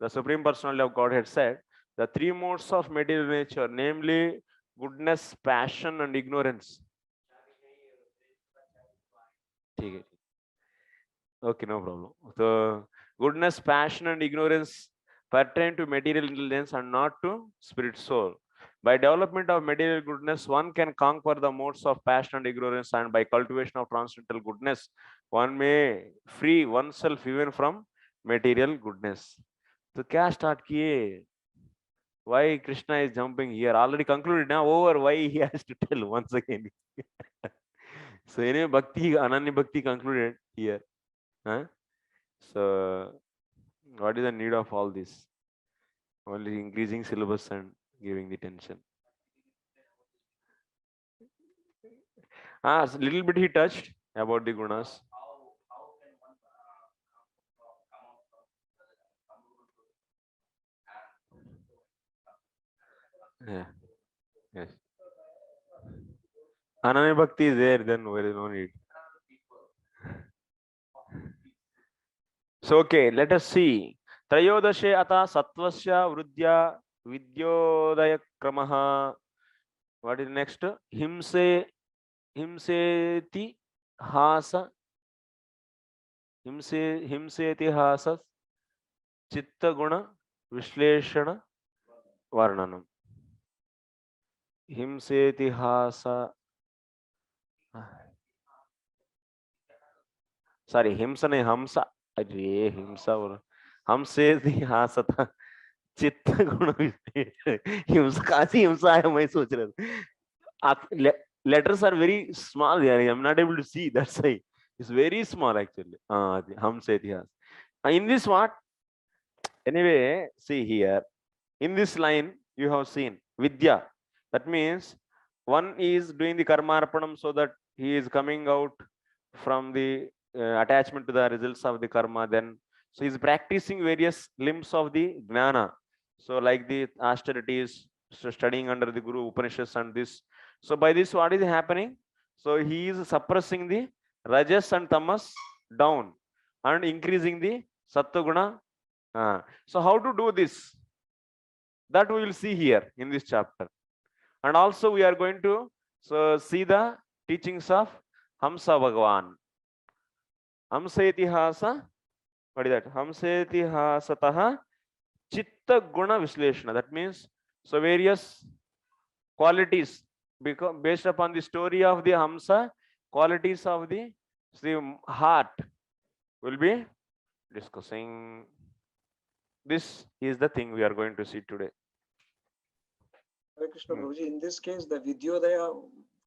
The Supreme Personality of Godhead said, the three modes of material nature, namely goodness, passion, and ignorance. Okay, no problem. So, goodness, passion, and ignorance pertain to material intelligence and not to spirit soul. By development of material goodness, one can conquer the modes of passion and ignorance, and by cultivation of transcendental goodness, one may free oneself even from material goodness. So, क्या start किए? Why Krishna is jumping here? Already concluded now. Over. Why he has to tell once again? So anyway, Bhakti, Ananya Bhakti concluded here. Huh? So what is the need of all this? Only increasing syllabus and giving the tension. A little bit he touched about the gunas. Yeah. Yes. Ananya Bhakti is there, then there is no need. So okay, let us see. Trayodashe ata sattvasya vruddhya vidyodaya kramaha What is next? Himseti hasa. Himseti hasa chitta guna vishleshana varnanam. Himseti hasa. Sorry, himsa nahi hamsa. अरे हिंसा और हमसे हासता चित्त गुण हिंसा कासी हिंसा है मैं सोच रहा था letters are very small here. I'm not able to see, that's why it's very small actually. हमसे इतिहास in this what anyway, see here in this line you have seen vidya, that means one is doing the karmarpanam so that he is coming out from the attachment to the results of the karma. Then so he's practicing various limbs of the jnana, so like the austerities, so studying under the guru upanishads and this. So by this what is happening, so he is suppressing the rajas and tamas down and increasing the sattva guna. So how to do this, that we will see here in this chapter. And also we are going to see the teachings of Hamsa Bhagavan. Hamsa Itihasa, what is that? Hamsa Itihasataha Chitta Guna Visleshana. That means so various qualities based upon the story of the Hamsa, qualities of the heart will be discussing. This is the thing we are going to see today. Hare Krishna Prabhuji, in this case, the Vidyodaya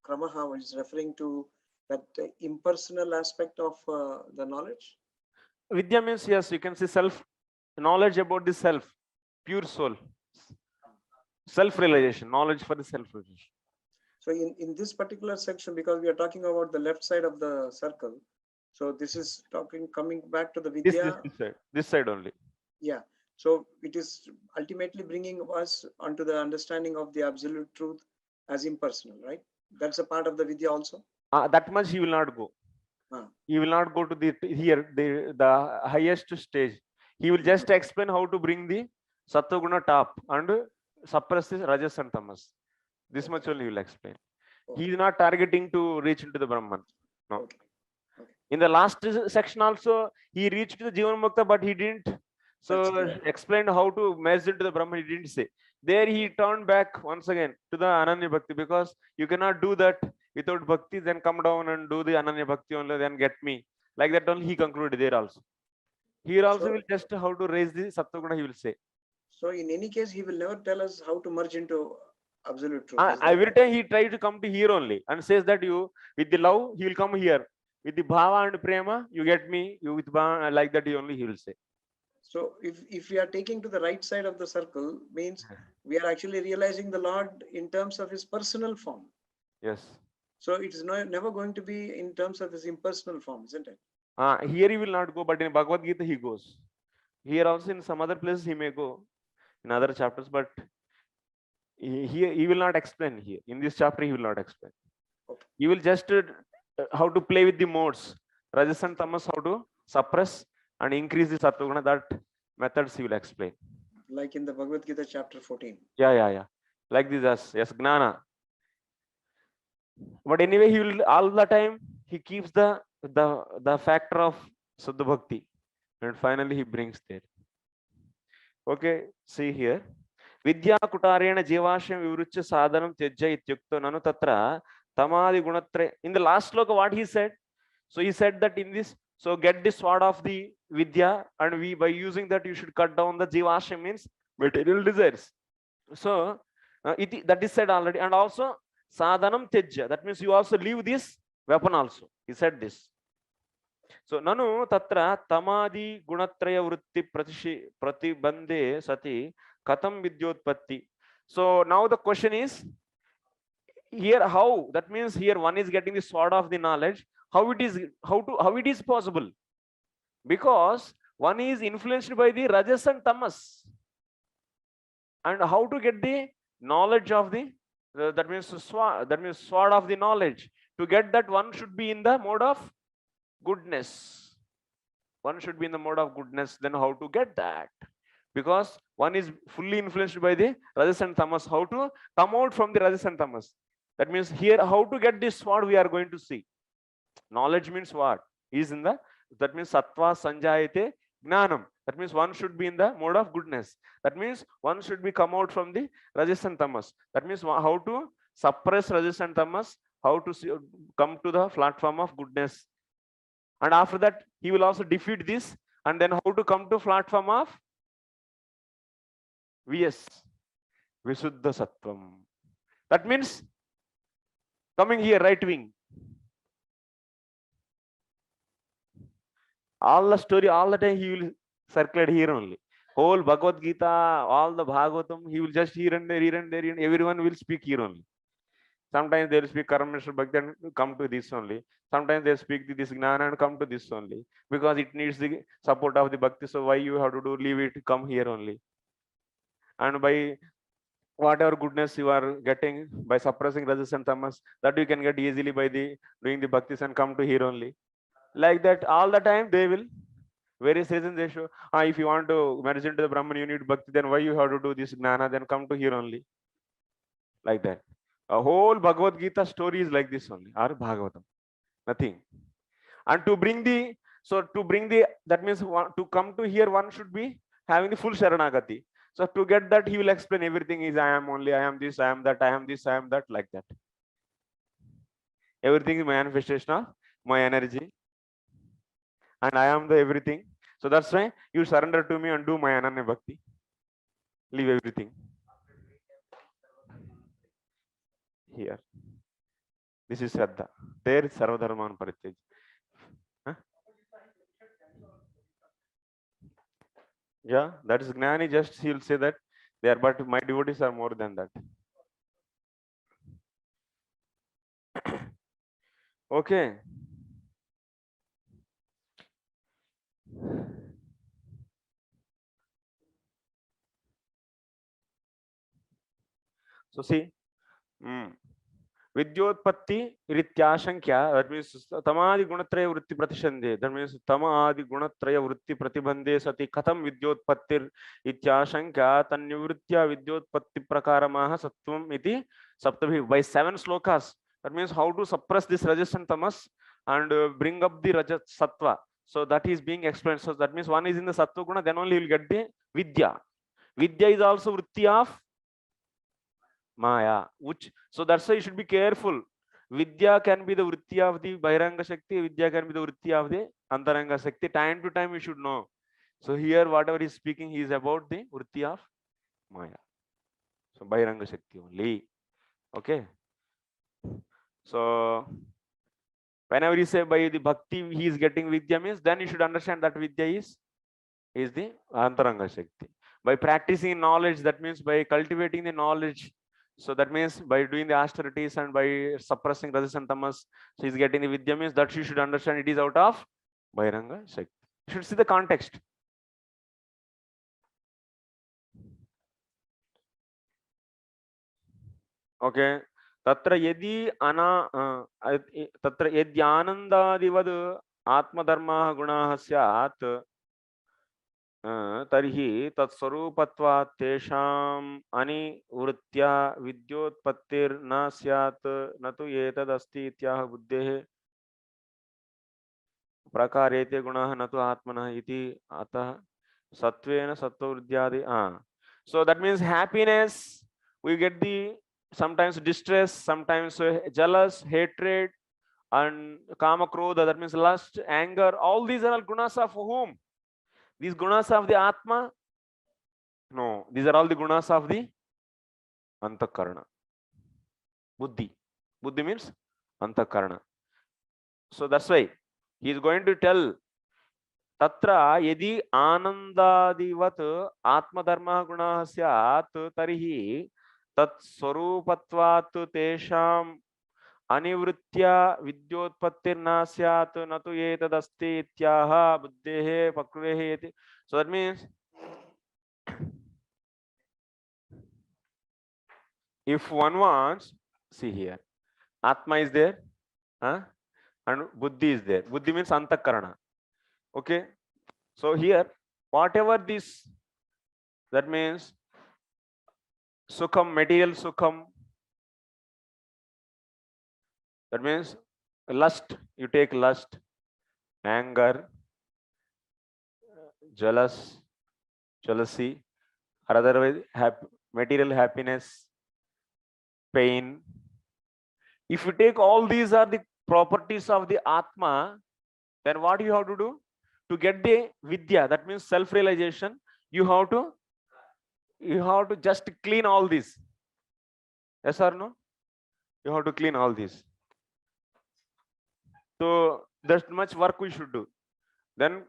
Kramaha is referring to that impersonal aspect of the knowledge. Vidya means, yes, you can say self knowledge about the self, pure soul, self realization, knowledge for the self realization. So in this particular section, because we are talking about the left side of the circle, so this is coming back to the Vidya. This side only. Yeah. So it is ultimately bringing us onto the understanding of the absolute truth as impersonal, right? That's a part of the Vidya also. That much he will not go. He will not go to the highest stage. He will just explain how to bring the Sattva-guna top and suppress the Rajas and Tamas. This much only he will explain. He is not targeting to reach into the Brahman. No. Okay. In the last section also, he reached to the Jivan Mukta, but he didn't. So explained how to merge into the Brahman, he didn't say. There he turned back once again to the Ananya Bhakti, because you cannot do that without Bhakti, then come down and do the Ananya Bhakti only, then get me. Like that only he concluded there also. Here also will just how to raise the Sattva-guna, he will say. So in any case, he will never tell us how to merge into absolute truth. Every time he tries to come to here only and says that you, with the love, he will come here. With the bhava and prema, you get me, you with bhava, like that only he will say. So if we are taking to the right side of the circle, means we are actually realizing the Lord in terms of his personal form. Yes. So it is never going to be in terms of his impersonal form, isn't it? Here he will not go, but in Bhagavad Gita he goes. Here also in some other places he may go, in other chapters, but he will not explain here. In this chapter he will not explain. Okay. He will just how to play with the modes, Rajas and Tamas, how to suppress and increase the Sattva-guna, that methods he will explain. Like in the Bhagavad Gita chapter 14. Yeah. Like this, yes, Gnana. But anyway, he will all the time he keeps the factor of Suddha Bhakti, and finally he brings there. Okay, see here. Vidya kutarena jivasham vivrucha sadhanam tyajya ityukto nanu tatra tamadi gunatre. In the last sloka, what he said? So he said that in this, so get the sword of the Vidya, and by using that you should cut down the jivasham, means material desires. So that is said already. And also sadhanam tyajya, that means you also leave this weapon also. He said this. So nanu tatra tamadi gunatraya vritti pratibandhe sati katam vidyotpatti. So now the question is here, how? That means here one is getting the sword of the knowledge. How it is possible? Because one is influenced by the Rajas and Tamas. And how to get the knowledge of the that means sword of the knowledge. To get that, one should be in the mode of goodness. One should be in the mode of goodness. Then how to get that? Because one is fully influenced by the Rajas and Tamas. How to come out from the Rajas and Tamas? That means here, how to get this, what we are going to see. Knowledge means what? Is in the, that means sattva sanjayate gnanam. That means one should be in the mode of goodness. That means one should be come out from the rajas and tamas. That means how to suppress rajas and tamas, how to see, come to the platform of goodness. And after that, he will also defeat this. And then how to come to platform of VS, Visuddha Sattvam. That means coming here, right wing. All the story, all the time he will circulate here only. Whole Bhagavad Gita, all the Bhagavatam, he will just here and there, here and there, and everyone will speak here only. Sometimes they will speak Karameshwar Bhakti and come to this only. Sometimes they speak this Gnana and come to this only. Because it needs the support of the Bhakti. So why you have to do, leave it, come here only. And by whatever goodness you are getting by suppressing rajas and tamas, that you can get easily by the doing the bhaktis and come to here only. Like that, all the time they will, various reasons they show, if you want to merge into the Brahman, you need bhakti, then why you have to do this gnana, then come to here only. Like that. A whole Bhagavad Gita story is like this only, or Bhagavatam. Nothing. And to bring the, so to bring the, that means to come to here, one should be having the full Sharanagati. So to get that, he will explain everything is I am only, I am this, I am that, I am this, I am that, like that. Everything is manifestation of my energy. And I am the everything. So that's why you surrender to me and do my Ananya Bhakti. Leave everything. Here. This is Shraddha. There is Sarvadharman Paritej. Huh? Yeah, that is Gnani, just he will say that they are, but my devotees are more than that. Okay. So see, Vidyotpatti Rityashankya, that means Tamadi Gunatraya Vritti Pratishande, that means Tamadi Gunatraya Vritti Pratibande Sati Katam Vidyotpattir Ityashankya Tanyavritya Vidyotpatti Prakaramaha Sattvam Iti Saptabhi. By 7 slokas, that means how to suppress this Rajas and Tamas and bring up the Rajas Sattva. So that is being explained. So that means one is in the Sattva Guna, then only you will get the Vidya. Vidya is also Vritti of Maya, which, so that's why you should be careful. Vidya can be the vritti of the Bahiranga Shakti, Vidya can be the vritti of the Antaranga Shakti. Time to time you should know. So here whatever he's speaking, he is about the vritti of Maya. So Bahiranga Shakti only. Okay. So whenever you say by the bhakti he is getting Vidya means, then you should understand that Vidya is the Antaranga Shakti. By practicing knowledge, that means by cultivating the knowledge. So that means by doing the austerities and by suppressing rajas and tamas, so he's getting the vidya means that you should understand it is out of Bahiranga Shakti. You should see the context. Okay. Tatra yadi tatra yadyanandadivad atmadharma gunaha syat तर्हि तत्स्वरूपत्वात् तेषाम् अनिवृत्त्या विद्योत्पत्तिर्न स्यात् न तु एतदस्ति इत्याह बुद्धेः प्रकारेते गुणाः न तु आत्मनः इति अतः सत्त्वेन सत्त्ववृद्ध्यादि. So that means happiness, we get the sometimes distress, sometimes jealous, hatred, and kama krodha, that means lust, anger. All these are all gunas of whom? These gunas of the Atma? No, these are all the gunas of the Antakarana. Buddhi. Buddhi means Antakarana. So that's why he is going to tell Tatra yadi anandadivat Atma dharma gunaha syat tarihi tat swarupatvat tesham anivritya vidyotpattirna syat natu etadasti ityaha buddhehe pakruvehe. So that means if one wants, see here, Atma is there, and Buddhi is there. Buddhi means Antakarana. Okay. So here, whatever this, that means Sukham, material Sukham, That means lust, you take lust, anger, jealousy, or otherwise material happiness, pain. If you take all these are the properties of the Atma, then what you have to do? To get the Vidya, that means self-realization, you have to just clean all these. Yes or no? You have to clean all these. So there's much work we should do. Then,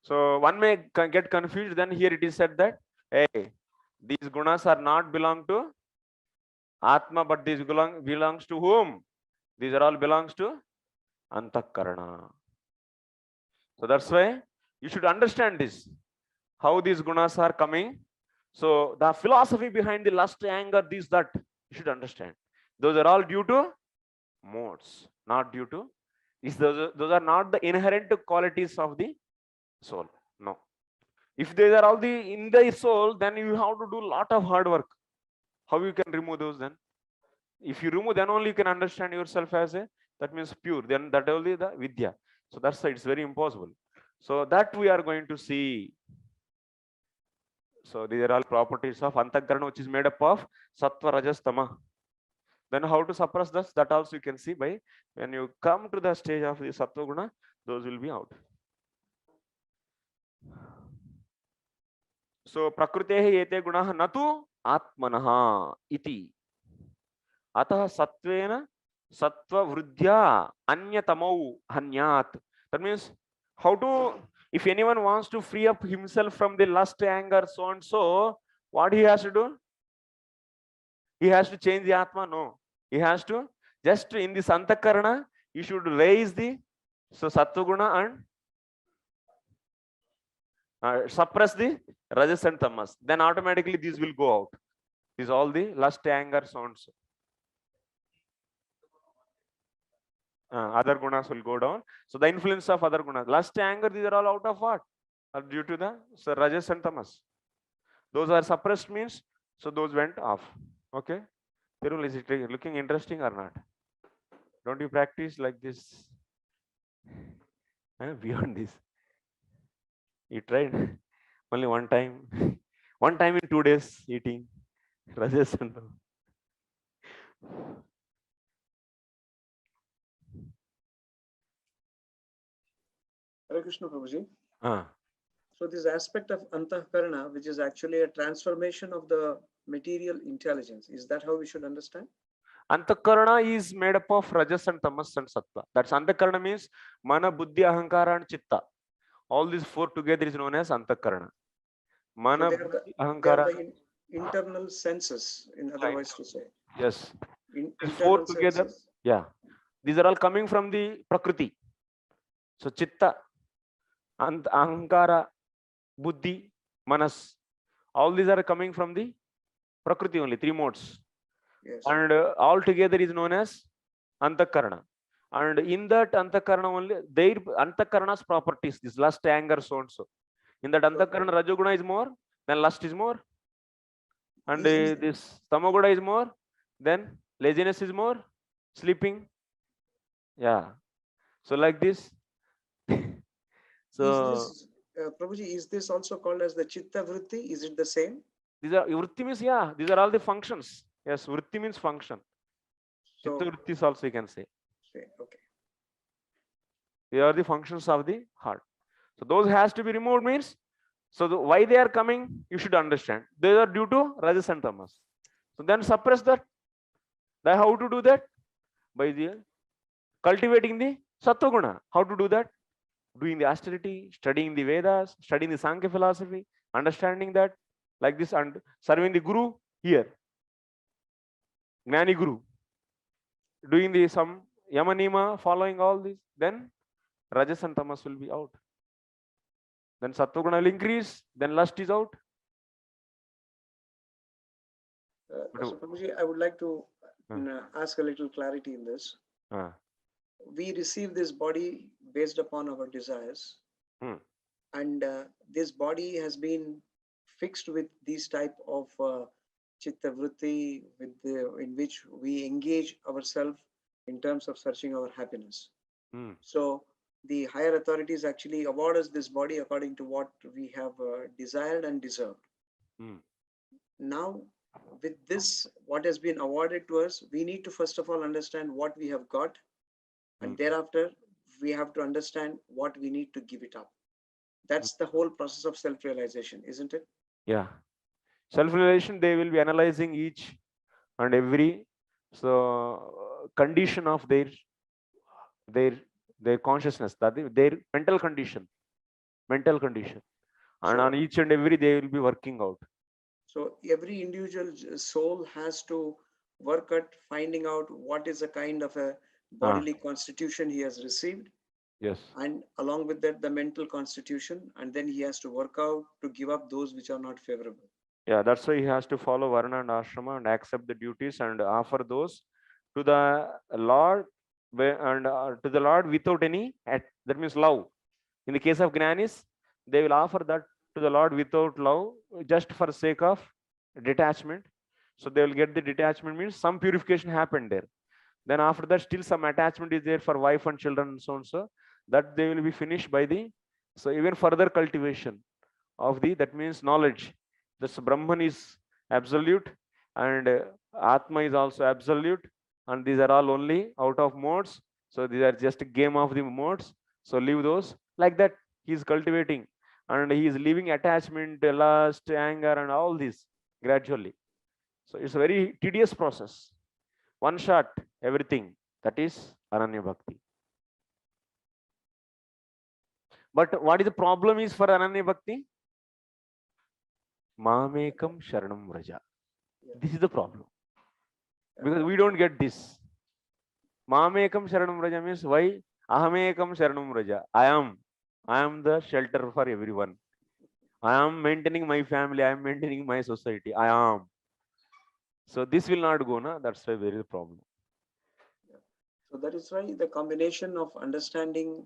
so one may get confused. Then here it is said that, hey, these gunas are not belong to Atma, but these belongs to whom? These are all belongs to Antakarana. So that's why you should understand this, how these gunas are coming. So the philosophy behind the lust, anger, this, that, you should understand. Those are all due to modes, not due to, those are not the inherent qualities of the soul. No. If these are all in the soul, then you have to do a lot of hard work. How you can remove those then? If you remove, then only you can understand yourself as that means pure. Then that only the Vidya. So that's why it's very impossible. So that we are going to see. So these are all properties of Antakarana, which is made up of Sattva, Rajas, Tama. Then how to suppress this? That also you can see by when you come to the stage of the Sattva Guna, those will be out. So Prakritehi ete gunaha natu Atmanaha iti. Atah Satvena Sattva Vruddhya Anyatamau Hanyat. That means how to, if anyone wants to free up himself from the lust, anger, so and so, what he has to do? He has to change the Atma? No. He has to just in the Antakarana, you should raise the Sattva and suppress the Rajas and Tamas. Then automatically these will go out. These all the lust, anger, so and so. Other gunas will go down. So the influence of other gunas, lust, anger, these are all out of what? Are due to the Rajas and Tamas. Those are suppressed means, so those went off. Okay. Tirul, is it looking interesting or not? Don't you practice like this? Beyond this, you tried only one time. One time in 2 days eating Rajas and Tamas. Hare Krishna Prabhuji. Ah. So this aspect of Antahkarana, which is actually a transformation of the material intelligence, is that how we should understand? Antakarana is made up of Rajas and Tamas and Sattva. That's Antakarana means Mana, Buddhi, Ahankara and Chitta. All these four together is known as Antakarana. Mana, So Buddhi, they are Ahankara. the internal senses, in other words to say. Yes. These four Internal together. senses. Yeah. These are all coming from the Prakriti. So Chitta, Ahankara, Buddhi, Manas. All these are coming from the Prakriti only, three modes. Yes. And all together is known as Antakarana. And in that Antakarana only, their Antakarana's properties, this lust, anger, so and so. In that Antakarana, Rajoguna is more, then lust is more. And this Tamoguna is more, then laziness is more, sleeping. Yeah. So like this. So is this, Prabhuji, is this also called as the Chitta Vritti? Is it the same? these are Vritti means, yeah, these are all the functions. Yes, Vritti means function. So, Chitta Vrittis also you can say. Okay. They are the functions of the heart. So those has to be removed means, so why they are coming, you should understand. They are due to Rajas and Tamas. So then suppress that. Then how to do that? By the cultivating the Sattva Guna. How to do that? Doing the austerity, studying the Vedas, studying the Sankhya philosophy, understanding that like this, and serving the Guru here. Gnani Guru. Doing the some Yamanima, following all this, then Rajas and Tamas will be out. Then Sattva Guna will increase, then lust is out. So Prabhuji, I would like to ask a little clarity in this. We receive this body based upon our desires, and this body has been fixed with these type of Chitta Vritti, in which we engage ourselves in terms of searching our happiness. Hmm. So the higher authorities actually award us this body according to what we have desired and deserved. Hmm. Now, with this, what has been awarded to us, we need to first of all understand what we have got, and thereafter we have to understand what we need to give it up. That's the whole process of self-realization, isn't it? Yeah. Self-realization, they will be analyzing each and every condition of their their consciousness, that their mental condition, and So, on each and every they will be working out. so every individual soul has to work at finding out what is the kind of a bodily constitution he has received, Yes. and along with that, the mental constitution, and then he has to work out to give up those which are not favorable. Yeah, that's why he has to follow varna and ashrama and accept the duties and offer those to the Lord, and to the Lord without any that means love. In the case of Gnanis, they will offer that to the Lord without love, just for sake of detachment. So they will get the detachment, means some purification happened there. Then after that, still some attachment is there for wife and children and so on. So that they will be finished by the, so even further cultivation of the, that means knowledge. This Brahman is absolute, and Atma is also absolute, and these are all only out of modes. So these are just a game of the modes. So leave those like that. He is cultivating, and he is leaving attachment, lust, anger, and all this gradually. So it's a very tedious process. One shot, everything. That is Ananya Bhakti. But what is the problem is for Ananya Bhakti? Mamekam Sharanam Vraja. This is the problem. Because we don't get this. Mamekam Sharanam Vraja means why? Ahamekam Sharanam Vraja. I am the shelter for everyone. I am maintaining my family. I am maintaining my society. I am. So this will not go, na? That's why there is a problem. So that is why the combination of understanding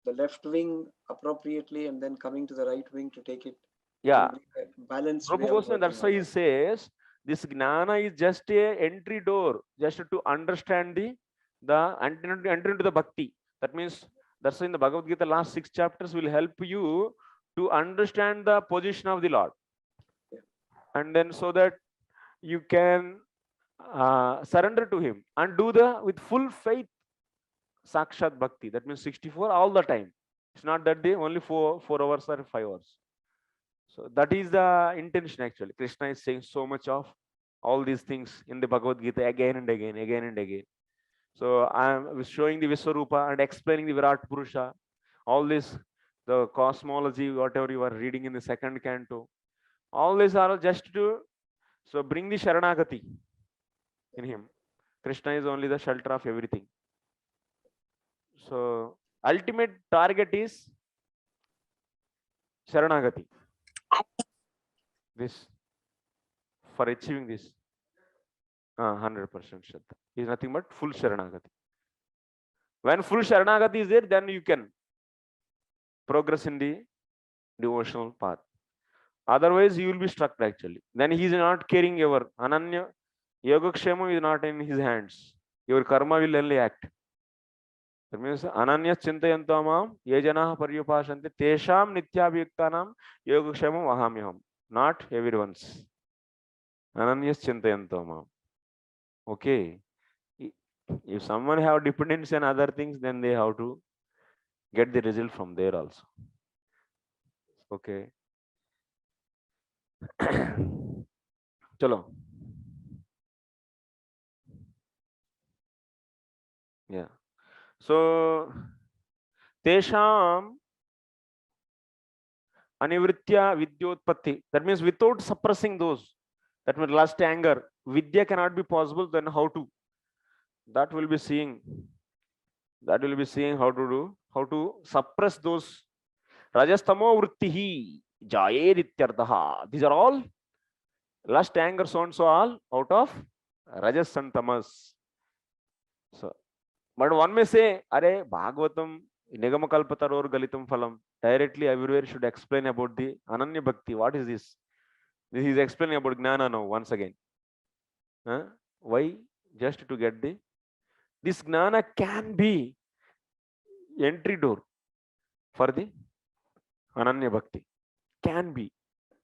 the left wing appropriately and then coming to the right wing to take it Yeah. will be a balanced way Prabhu of Goswami, working that's why on he that. says this gnana is just a entry door, just to understand the enter into the bhakti. That means that's why in the Bhagavad Gita last 6 chapters will help you to understand the position of the Lord, Yeah. and then so that you can surrender to Him and do the with full faith sakshat bhakti. That means 64 all the time. It's not that day only 4 hours or 5 hours. So that is the intention actually. Krishna is saying so much of all these things in the Bhagavad Gita again and again, again and again. So I am showing the Viswarupa and explaining the Virat Purusha, all this, the cosmology, whatever you are reading in the second canto. All these are just to bring the Sharanagati in him. Krishna is only the shelter of everything. So ultimate target is Sharanagati. This, for achieving this, 100% Shraddha is nothing but full Sharanagati. When full Sharanagati is there, then you can progress in the devotional path. Otherwise, you will be stuck actually. Then he is not caring your Ananya. Yogakshema is not in his hands. Your karma will only act. That means Ananya Chintayantamam Yejana Paryupashanti Tesham Nityabhyuktanam Yogakshemam Ahamyaham. Not everyone's. Ananya Chintayantamam. Okay. If someone have dependence on other things, then they have to get the result from there also. Okay. Chalo. Yeah. So Tesham Anivritya Vidyotpatti. That means without suppressing those. That means lust, anger. Vidya cannot be possible, then how to? That will be seeing. That will be seeing how to do, how to suppress those. Rajastamo Vrittihi Jayedityarthaha. These are all lust, anger, so and so all out of Rajas and Tamas. So, but one may say, Are Bhagavatam, Nigamakalpataror Galitam Phalam. Directly everywhere should explain about the Ananya Bhakti. What is this? This is explaining about Gnana now once again. Why? Just to get the This gnana can be entry door for the Ananya Bhakti. Can be.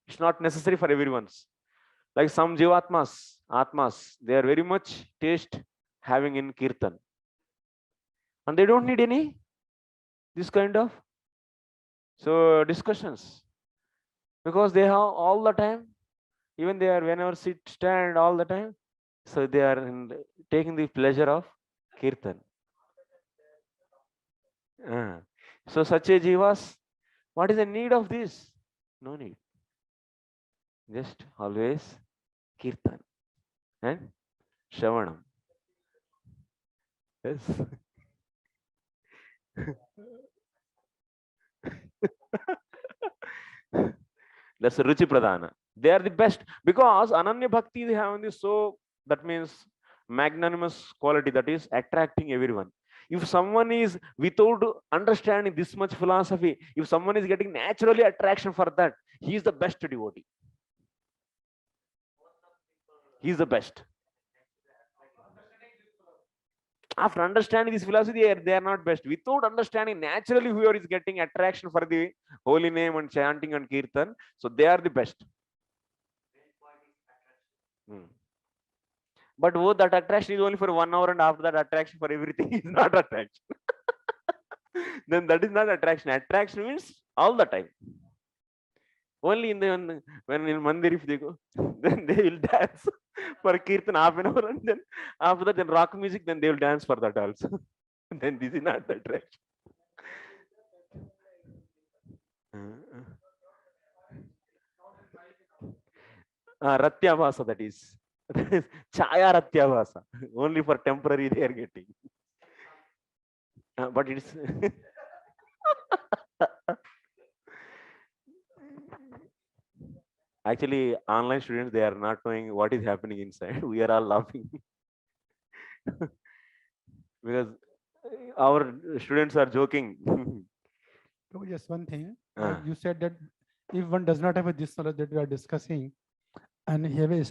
It's not necessary for everyone's. Like some Jivatmas, Atmas, they are very much taste having in Kirtan. And they don't need any this kind of discussions. Because they have all the time, even they are whenever sit, stand all the time. So they are taking the pleasure of Kirtan. So such a jivas, what is the need of this? No need. Just always Kirtan and Shravanam. Yes. That's Ruchi Pradhana. They are the best because Ananya Bhakti they have this, so that means magnanimous quality that is attracting everyone. If someone is without understanding this much philosophy, if someone is getting naturally attraction for that, he is the best devotee. He is the best. After understanding this philosophy, they are not best. Without understanding naturally, whoever is getting attraction for the holy name and chanting and kirtan, so they are the best. But that attraction is only for 1 hour, and after that attraction for everything is not attraction. Then that is not attraction. Attraction means all the time. Only in the when in mandir if they go, then they will dance for kirtan half an hour, and then after that then rock music, then they will dance for that also. Then this is not the attraction. Ratyabhasa, that is. Chaya Ratyabhasa. Only for temporary they are getting. But it's actually online students, they are not knowing what is happening inside. We are all laughing because our students are joking. So just one thing, like you said that if one does not have this knowledge that we are discussing, and he have a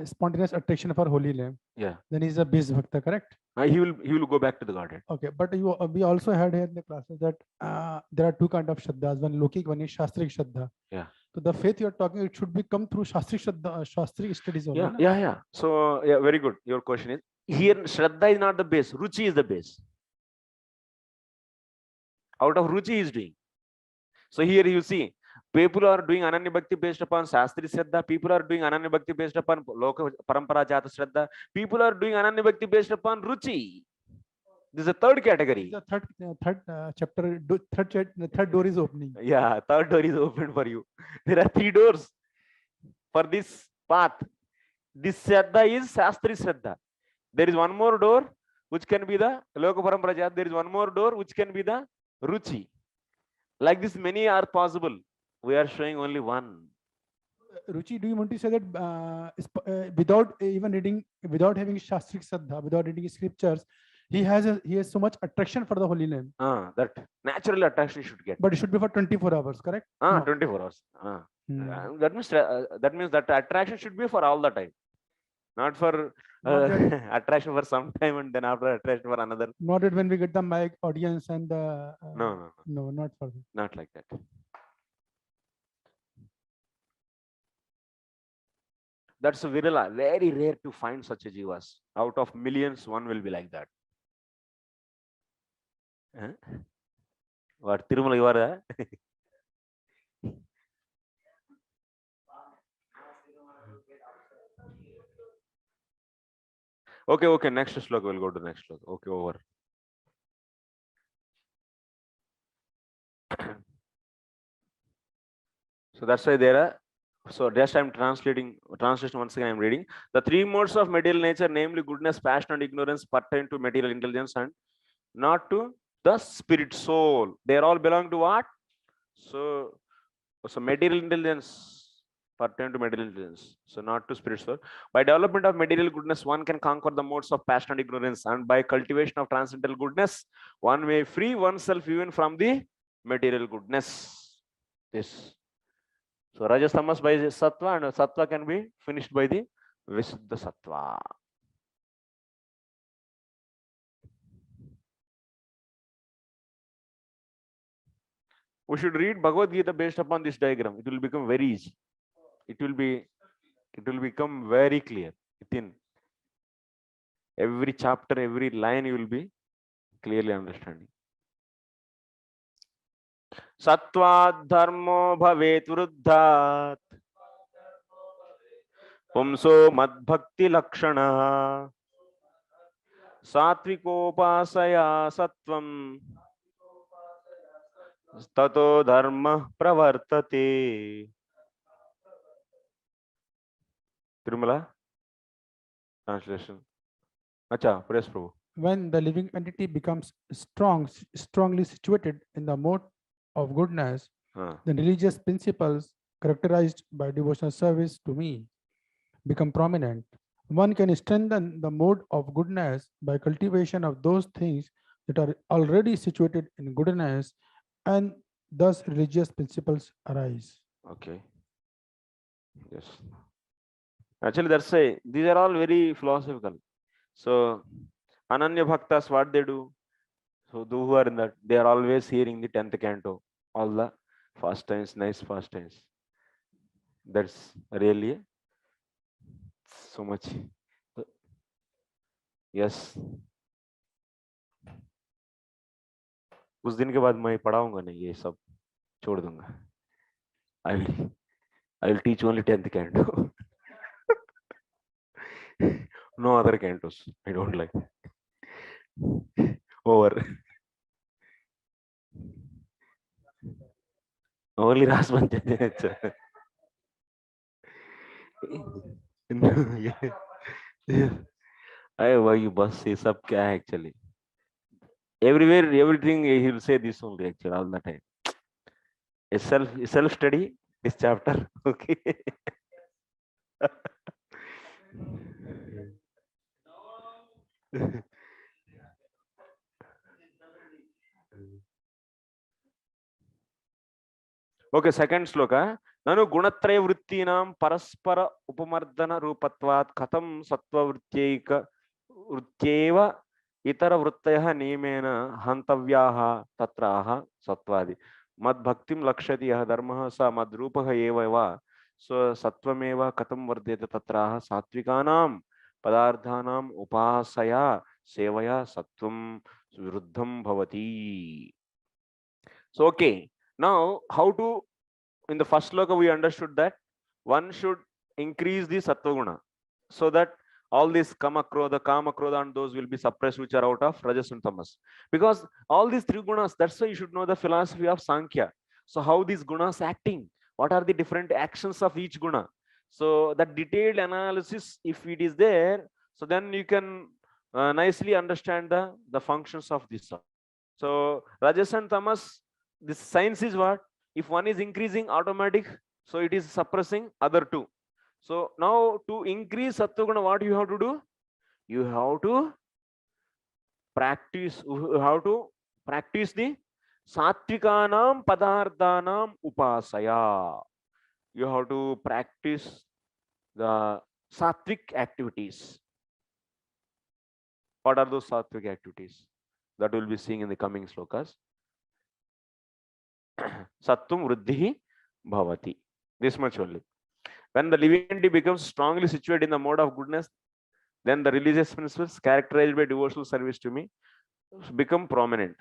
spontaneous attraction for holy name, Yeah, then he's a beast bhakta, correct? he will go back to the garden. Okay, but you we also had here in the classes that there are two kind of shraddhas, one lokik, one is shastrik shraddha. Yeah. So the faith you're talking, it should be come through shastrik shraddha, shastrik studies only. Yeah, na? yeah. So yeah, very good. Your question is here. Shraddha is not the base. Ruchi is the base. Out of Ruchi he is doing. So here you see, people are doing Ananya Bhakti based upon Shastri Shraddha. People are doing Ananya Bhakti based upon Loka Parampara Jata Shraddha. People are doing Ananya Bhakti based upon Ruchi. This is a third category. The third chapter, third door is opening. Yeah, third door is open for you. There are 3 doors for this path. This Shraddha is Shastri Shraddha. There is one more door which can be the Loka Parampara Jata. There is one more door which can be the Ruchi. Like this, many are possible. We are showing only one. Ruchi, do you want to say that without even reading, without having Shastrik Shraddha, without reading scriptures, he has so much attraction for the holy name? That natural attraction should get. But it should be for 24 hours, correct? No. 24 hours. That means that attraction should be for all the time, not for attraction for some time and then after attraction for another. Not that when we get the mic audience and the No, not for that. not like that. That's very rare to find such a jivas. Out of millions, one will be like that. What Tirumala you are? Okay. Next sloka, we'll go to the next sloka. Okay, over. So that's why there are. So just I'm translation once again. I'm reading the 3 modes of material nature, namely goodness, passion, and ignorance, pertain to material intelligence and not to the spirit soul. They all belong to what? So material intelligence pertain to material intelligence, so not to spirit soul. By development of material goodness, one can conquer the modes of passion and ignorance, and by cultivation of transcendental goodness, one may free oneself even from the material goodness. This. So Rajas Tamas by Sattva, and Sattva can be finished by the Visuddha Sattva. we should read Bhagavad Gita based upon this diagram. It will become very easy. It will become very clear. Within every chapter, every line, you will be clearly understanding. Sattva dharmo bhavet vruddhat pumso madbhakti lakshana satvikopasaya sattvam tato dharma pravartate. Tirumala translation. Acha, press Prabhu. When the living entity becomes strongly situated in the mode of goodness, then religious principles characterized by devotional service to me become prominent. One can strengthen the mode of goodness by cultivation of those things that are already situated in goodness, and thus religious principles arise. Okay. Yes. Actually, these are all very philosophical. So, Ananya Bhaktas, what they do? So, those who are in that, they are always hearing the 10th canto, all the fast times, nice fast times. That's really so much. Yes. उस दिन के बाद मैं पढ़ाऊंगा नहीं, ये सब छोड़ दूंगा. I will teach only 10th canto. No other cantos. I don't like. Over. Only Ras Panchayat. Why you bus say sab kya hai actually? Everywhere, everything he will say this only actually all the time. A self study this chapter. Okay. Okay, second sloka. Nanu gunatraya vrittinam paraspara upamardana rupatvat katham sattva vrittyeva itara vrittayah nimena hantavyaha tatraha sattvadi mad bhaktim lakshati yah dharmah sa mad rupah eva va so sattvameva katham vardeta tatraha satvikanam padardhanam upasaya sevaya sattvam viruddham bhavati. So okay, now how to, in the first sloka we understood that one should increase the sattva guna so that all these kama krodha and those will be suppressed which are out of rajas and tamas, because all these three gunas, that's why you should know the philosophy of Sankhya. So how these gunas acting, what are the different actions of each guna, so that detailed analysis if it is there, so then you can nicely understand the functions of this. So rajas and tamas, this science is what, if one is increasing automatic, so it is suppressing other two. So now to increase sattva guna, what you have to do? You have to practice. You have to practice the sattvikanam padardhanam upasaya. You have to practice the sattvic activities. What are those sattvic activities? That will be seeing in the coming slokas. Sattvam vruddhi bhavati. This much only. When the living entity becomes strongly situated in the mode of goodness, then the religious principles characterized by devotional service to me become prominent.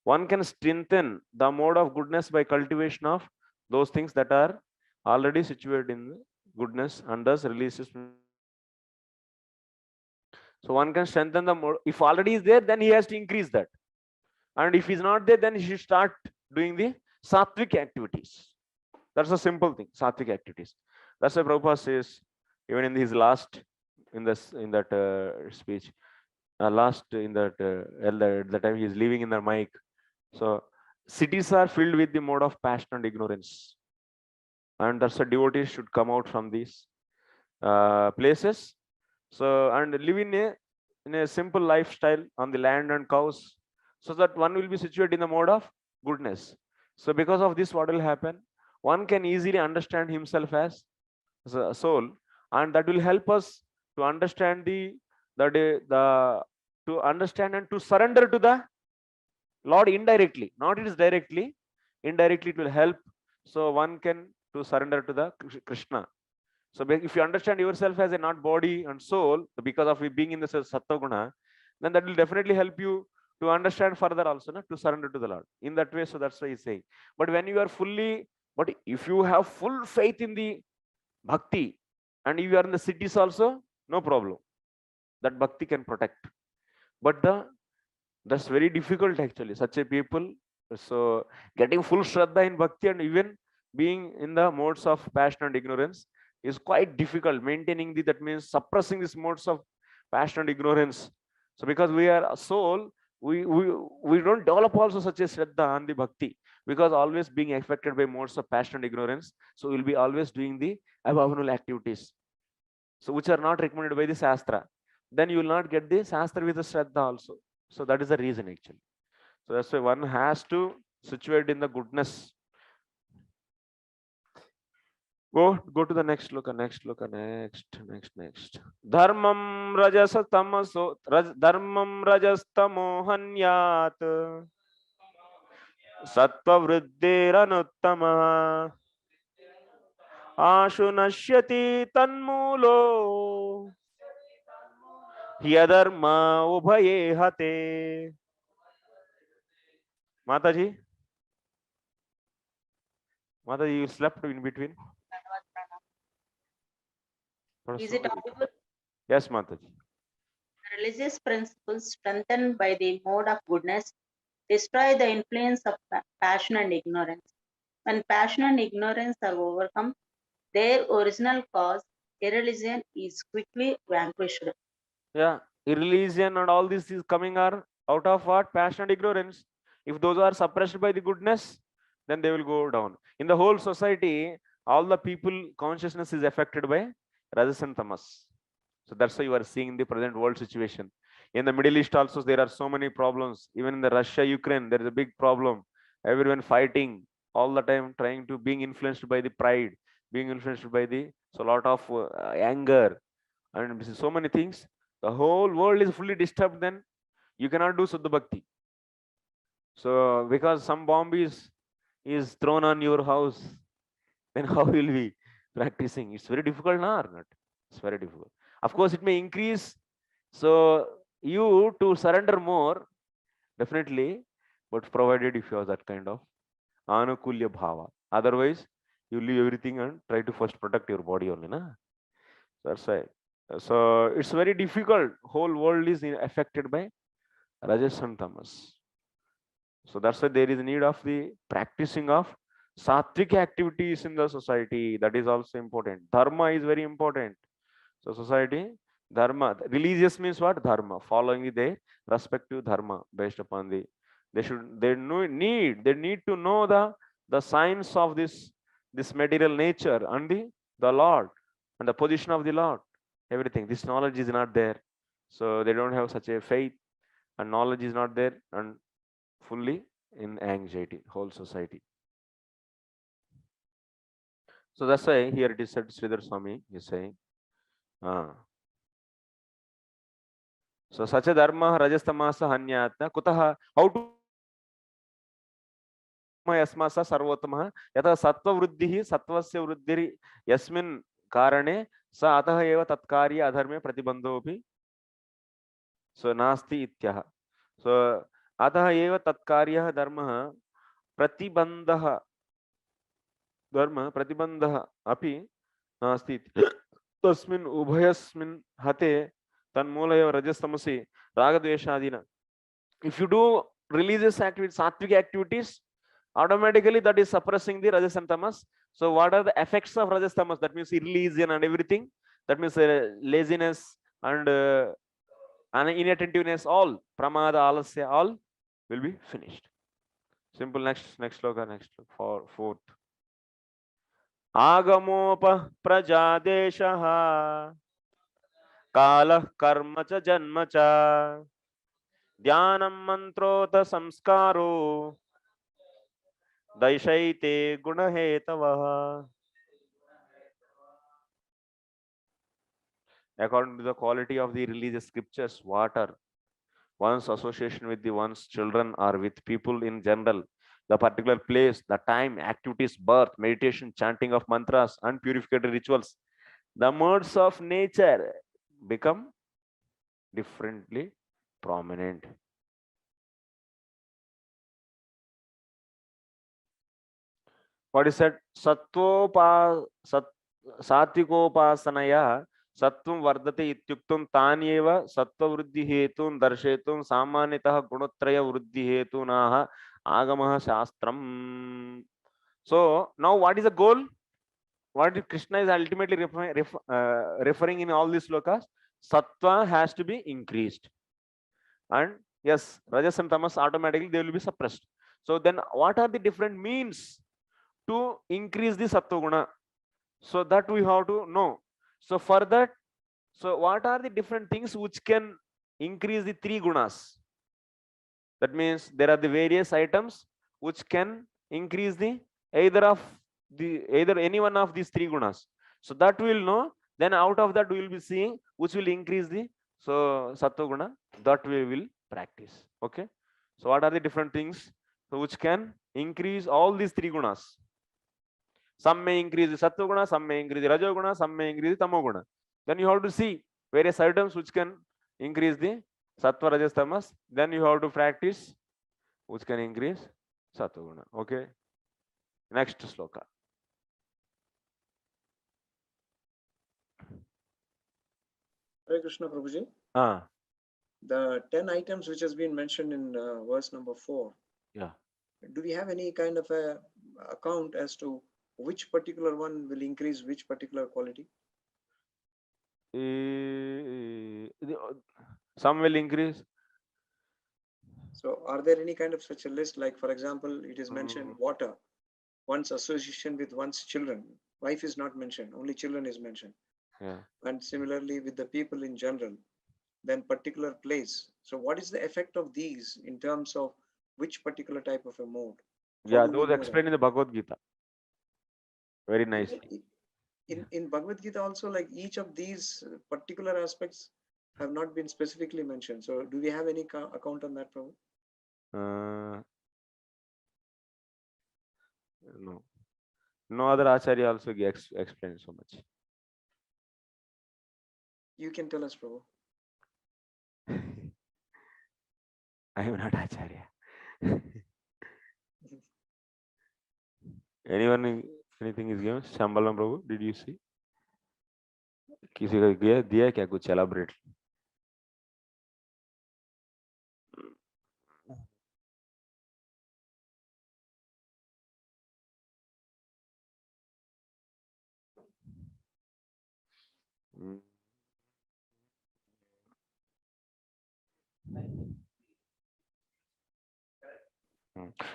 One can strengthen the mode of goodness by cultivation of those things that are already situated in goodness and thus releases. So one can strengthen the mode. If already is there, then he has to increase that. And if he's not there, then he should start doing the sattvic activities. That's a simple thing, sattvic activities. That's why Prabhupada says, even in his last, in that speech, at the time he is leaving in the mic. So cities are filled with the mode of passion and ignorance, and that's a devotee should come out from these places. So and live in a simple lifestyle on the land and cows, so that one will be situated in the mode of goodness. So because of this, what will happen? One can easily understand himself as a soul, and that will help us to understand to understand and to surrender to the Lord indirectly, not it is directly. indirectly it will help. So one can to surrender to the Krishna. So if you understand yourself as a not body and soul, because of you being in the sattva guna, then that will definitely help you to understand further also, to surrender to the Lord. In that way, so that's why he's saying. But when you are fully, but if you have full faith in the bhakti and you are in the cities also, no problem. That bhakti can protect. But that's very difficult actually. Such a people, so getting full shraddha in bhakti and even being in the modes of passion and ignorance is quite difficult. Maintaining that means suppressing these modes of passion and ignorance. So because we are a soul, we don't develop also such a shraddha on the bhakti, because always being affected by modes of passion and ignorance. So we'll be always doing the abominable activities, so which are not recommended by the Shastra. Then you will not get the Shastra with the Shraddha also. So that is the reason actually. So that's why one has to situate in the goodness. Go to the next look, next. Dharmam rajas tamaso, dharmam rajas tamohanyat, sattva vriddiranuttama, ashu nashyati tanmulo, Hyadharma ubhaye hate. Mataji, you slept in between. Is it audible? Yes, Mataji. Religious principles strengthened by the mode of goodness destroy the influence of passion and ignorance. When passion and ignorance are overcome, their original cause, irreligion, is quickly vanquished. Yeah, irreligion and all this is coming are out of what? Passion and ignorance. If those are suppressed by the goodness, then they will go down. In the whole society, all the people consciousness is affected by rajas and tamas. So that's why you are seeing the present world situation. In the Middle East also, there are so many problems. Even in the Russia, Ukraine, there is a big problem. Everyone fighting all the time, trying to being influenced by the pride, being influenced by the so lot of anger, and so many things. The whole world is fully disturbed. Then you cannot do Suddha Bhakti. So because some bomb is thrown on your house, then how will we practicing? It's very difficult now or not? It's very difficult. Of course, it may increase. So you to surrender more, definitely, but provided if you have that kind of anukulya bhava. Otherwise, you leave everything and try to first protect your body only. Na? That's why. So it's very difficult. Whole world is affected by rajas and tamas. So that's why there is need of the practicing of sattvic activities in the society. That is also important. Dharma is very important. So society, dharma, religious means what? Dharma, following their respective dharma based upon the, they need to know the science of this material nature and the Lord and the position of the Lord. Everything. This knowledge is not there. So they don't have such a faith, and knowledge is not there, and fully in anxiety, whole society. So that's why here it is said, Sridhar Swami is saying, so such a dharma rajastamasa hanyatna kutaha, how to yasmasa sarvotama yata sattva vruddhihi sattvasya vruddhiri yasmin karane sa atah eva tatkarya adharme pratibandhopi, so nasti ityah. So atah eva tatkarya dharma pratibandha api nasti tasmin ubhayasmin hate tanmulaya rajastamasi ragadveshadina. If you do religious activities, sattvic activities, automatically that is suppressing the rajas and tamas. So what are the effects of rajas tamas? That means irreligion and everything. That means laziness and inattentiveness, all pramada, alasya, all will be finished. Simple. Next sloka, next for fourth. Agamopa prajadeshaha kalah karma cha janma cha dhyanam mantrota samskaro daishaite gunahetavaha. According to the quality of the religious scriptures, what are one's association with the one's children or with people in general, the particular place, the time, activities, birth, meditation, chanting of mantras, and purificatory rituals, the modes of nature become differently prominent. What is that? Sattvikopasanaya sattvam vardate ityuktum tanyeva sattva vruddhi hetun darshetum samanyatah gunotraya vruddhi hetunaha agamaha shastram. So now what is the goal? What Krishna is ultimately referring in all these slokas? Sattva has to be increased. And yes, rajas and tamas automatically they will be suppressed. So then what are the different means to increase the sattva guna? So that we have to know. So for that, so what are the different things which can increase the three gunas? That means there are the various items which can increase the either any one of these three gunas. So that we will know. Then out of that we will be seeing which will increase the sattva guna, that we will practice. Okay. So what are the different things which can increase all these three gunas? Some may increase the sattva guna, some may increase the rajo guna, some may increase the tamo guna. Then you have to see various items which can increase the sattva, rajas, tamas. Then you have to practice which can increase sattva guna. Okay. Next sloka. Hare Krishna Prabhuji. The 10 items which has been mentioned in verse number 4. Yeah. Do we have any kind of a account as to which particular one will increase which particular quality? Some will increase. So are there any kind of such a list? Like, for example, it is mentioned water, one's association with one's children. Wife is not mentioned, only children is mentioned. Yeah. And similarly with the people in general, then particular place. So what is the effect of these in terms of which particular type of a mode? Yeah, those explained in the Bhagavad Gita very nicely. In Bhagavad Gita also, like each of these particular aspects have not been specifically mentioned. So do we have any account on that, Prabhu? No. No other Acharya also explains so much. You can tell us, Prabhu. I am not Acharya. Anything is given? Shambalam Prabhu, did you see? किसी का दिया क्या कुछ elaborate?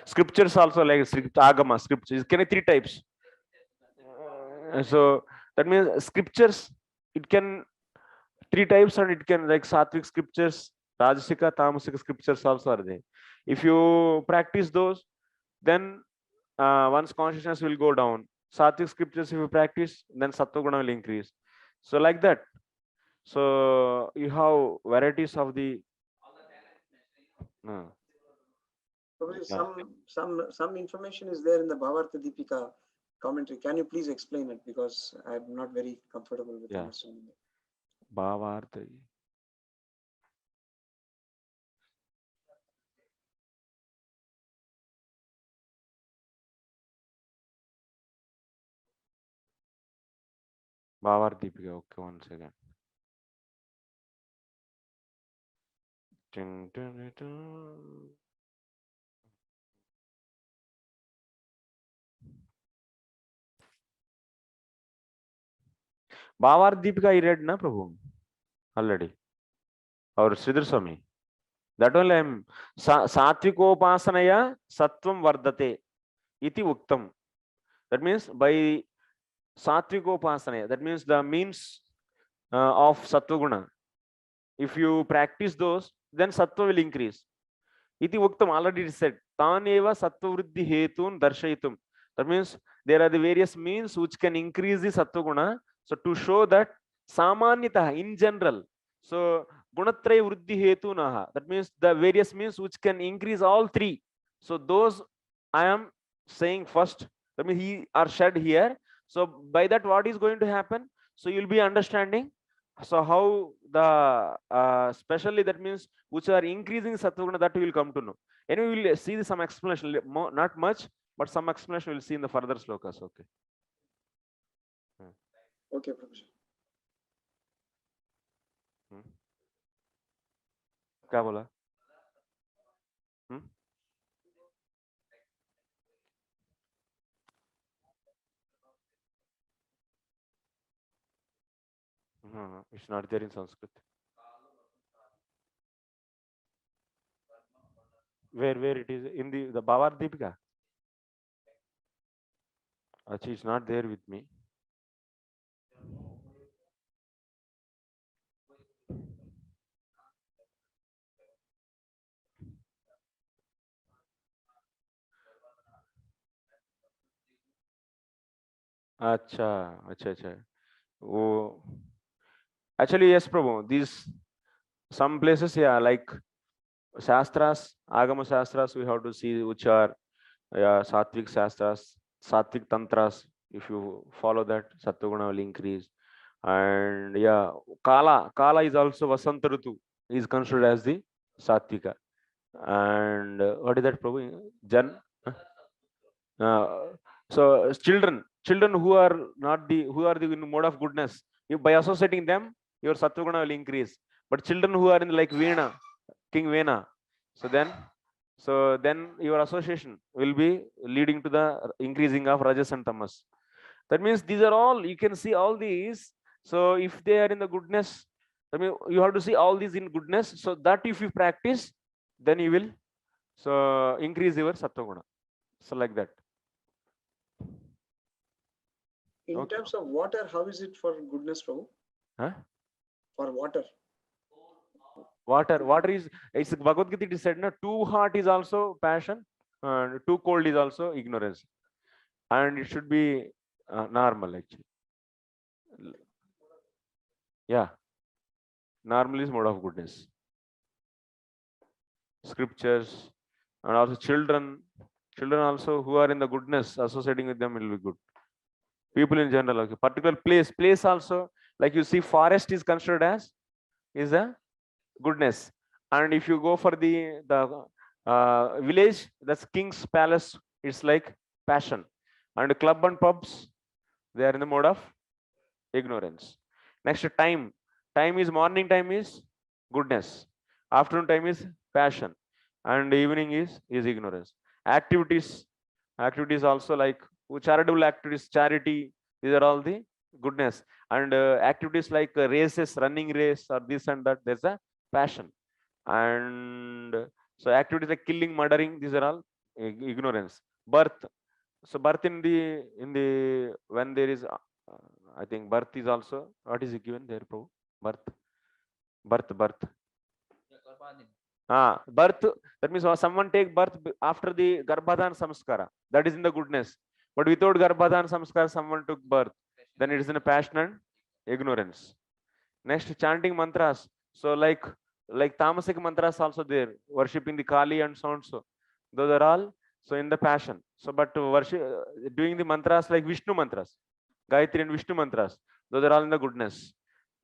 Scriptures also, like agama scriptures, can be three types. So that means scriptures, it can three types, and it can like sattvic scriptures, rajasika, tamasika scriptures also are there. If you practice those, then one's consciousness will go down. Sattvic scriptures, if you practice, then sattva guna will increase. So like that. So you have varieties of the. Some information is there in the Bhavartha Deepika commentary. Can you please explain it, because I'm not very comfortable with understanding it. Bhavartha. Bhavartha Deepika. Okay, one second. Bhavartha Deepika I read na Prabhu already. Or Sridhar Swami. That only I am Satvikopasanaya Sattvam Vardate iti Uktam. That means by Satvikopasanaya, that means the means of Sattva Guna. If you practice those, then Sattva will increase. Iti Uktam, already it is said. Taneva Sattva Vriddhi Hetun Darshayitum. That means there are the various means which can increase the Sattva Guna. So to show that Samanyatah in general. So Gunatraya Vriddhi Hetunaha. That means the various means which can increase all three. So those I am saying first, that means he are shed here. So by that, what is going to happen? So you'll be understanding. So how the especially that means which are increasing sattva, that we will come to know. Anyway, we will see some explanation, not much, but some explanation we'll see in the further slokas. Okay. Okay, Prabhuji. क्या बोला? It's not there in Sanskrit. Where it is in the Bhavar Deepika? Actually, it's not there with me. Acha. Oh, actually, yes, Prabhu. These some places, yeah, like Shastras, Agama Shastras, we have to see which are Sattvic Shastras, Sattvic Tantras. If you follow that, Sattva will increase. And yeah, Kala is also Vasanta Ritu, is considered as the Sattvika. And what is that, Prabhu? Jan? So children who are not the mode of goodness, you by associating them, your Sattva will increase. But children who are in like Vena, King Vena, so then your association will be leading to the increasing of Rajas and Tamas. That means these are all, you can see all these. So if they are in the goodness, I mean, you have to see all these in goodness. So that if you practice, then you will so increase your Sattva guna. So like that. In Okay. terms of water, how is it for goodness, Prabhu? Huh? For water. Water is, it's Bhagavad Gita, it is said, no, too hot is also passion, and too cold is also ignorance. And it should be normal actually. Yeah. Normal is mode of goodness. Scriptures and also children also who are in the goodness, associating with them will be good. People in general, okay. Particular place also, like you see, forest is considered as is a goodness. And if you go for the village, that's king's palace, it's like passion. And club and pubs, they are in the mode of ignorance. Next, time is morning time is goodness, afternoon time is passion, and evening is ignorance. Activities also like charitable activities, charity, these are all the goodness. And activities like races, running race or this and that, there's a passion. And so activities like killing, murdering, these are all ignorance. Birth, so birth in the when there is I think birth is also, what is it given there, Prabhu? Birth. Birth, that means someone take birth after the Garbhadan Samskara, that is in the goodness. But without Garbhadan Samskara, someone took birth, then it is in a passion and ignorance. Next, chanting mantras. So like tamasic mantras also there, worshipping the Kali and so on. So those are all so in the passion. So but worship doing the mantras like Vishnu mantras, Gayatri and Vishnu mantras, those are all in the goodness.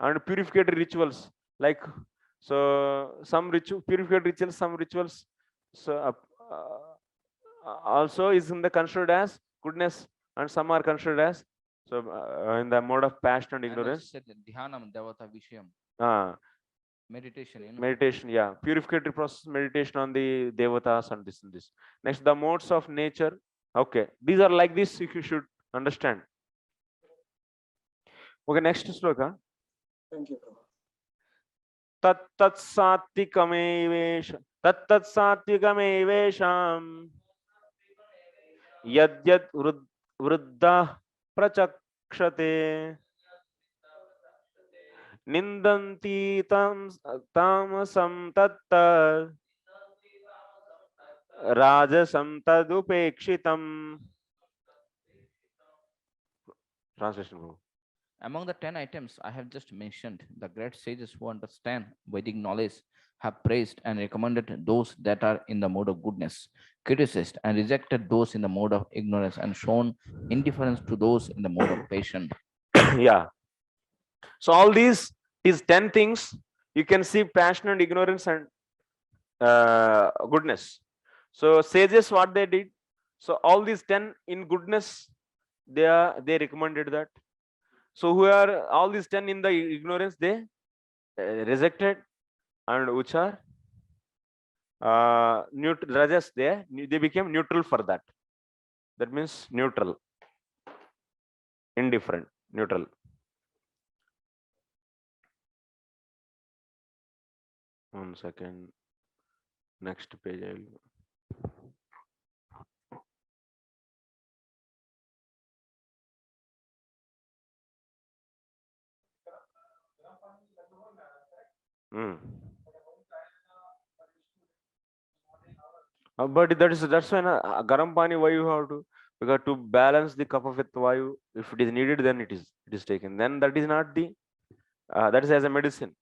And purificatory rituals like, so some purificatory rituals, some rituals, so also is in the considered as goodness, and some are considered as so in the mode of passion and ignorance. Dhyanam devata vishayam. Meditation. Meditation, yeah. Purificatory process, meditation on the devatas and this and this. Next, the modes of nature. Okay, these are like this, if you should understand. Okay, next sloka. Thank you, Prabhu. Tat sattvikamevesham yadyat vruddha prachakshate Nindanti tamasam tatta rajasam tadupekshitam. Translation, bro. Among the 10 items I have just mentioned, the great sages who understand Vedic knowledge have praised and recommended those that are in the mode of goodness, criticized and rejected those in the mode of ignorance, and shown indifference to those in the mode of passion. Yeah. So all these 10 things, you can see passion and ignorance and goodness. So sages, what they did, so all these 10 in goodness, they recommended that. So who are all these 10 in the ignorance, they rejected, and which are neutral, rajas, they became neutral for that. That means neutral, indifferent, neutral. One second. Next page I will. But that's when garam pani, why you have to, because to balance the cup of with vayu, if it is needed, then it is taken. Then that is not the that is as a medicine.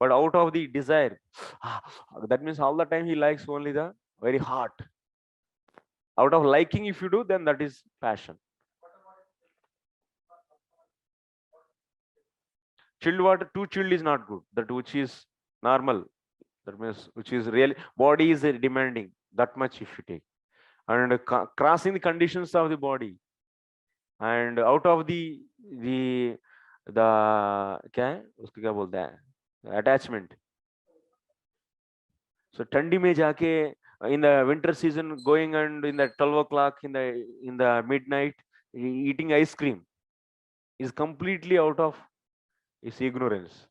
But out of the desire, that means all the time he likes only the very hot. Out of liking, if you do, then that is passion. Chilled water, too chilled is not good. That which is normal, that means which is really body is demanding that much if you take, and crossing the conditions of the body, and out of the क्या है उसको क्या बोलते हैं attachment. So ठंडी में जाके in the winter season going and in the 12 o'clock in the midnight eating ice cream is completely out of his ignorance.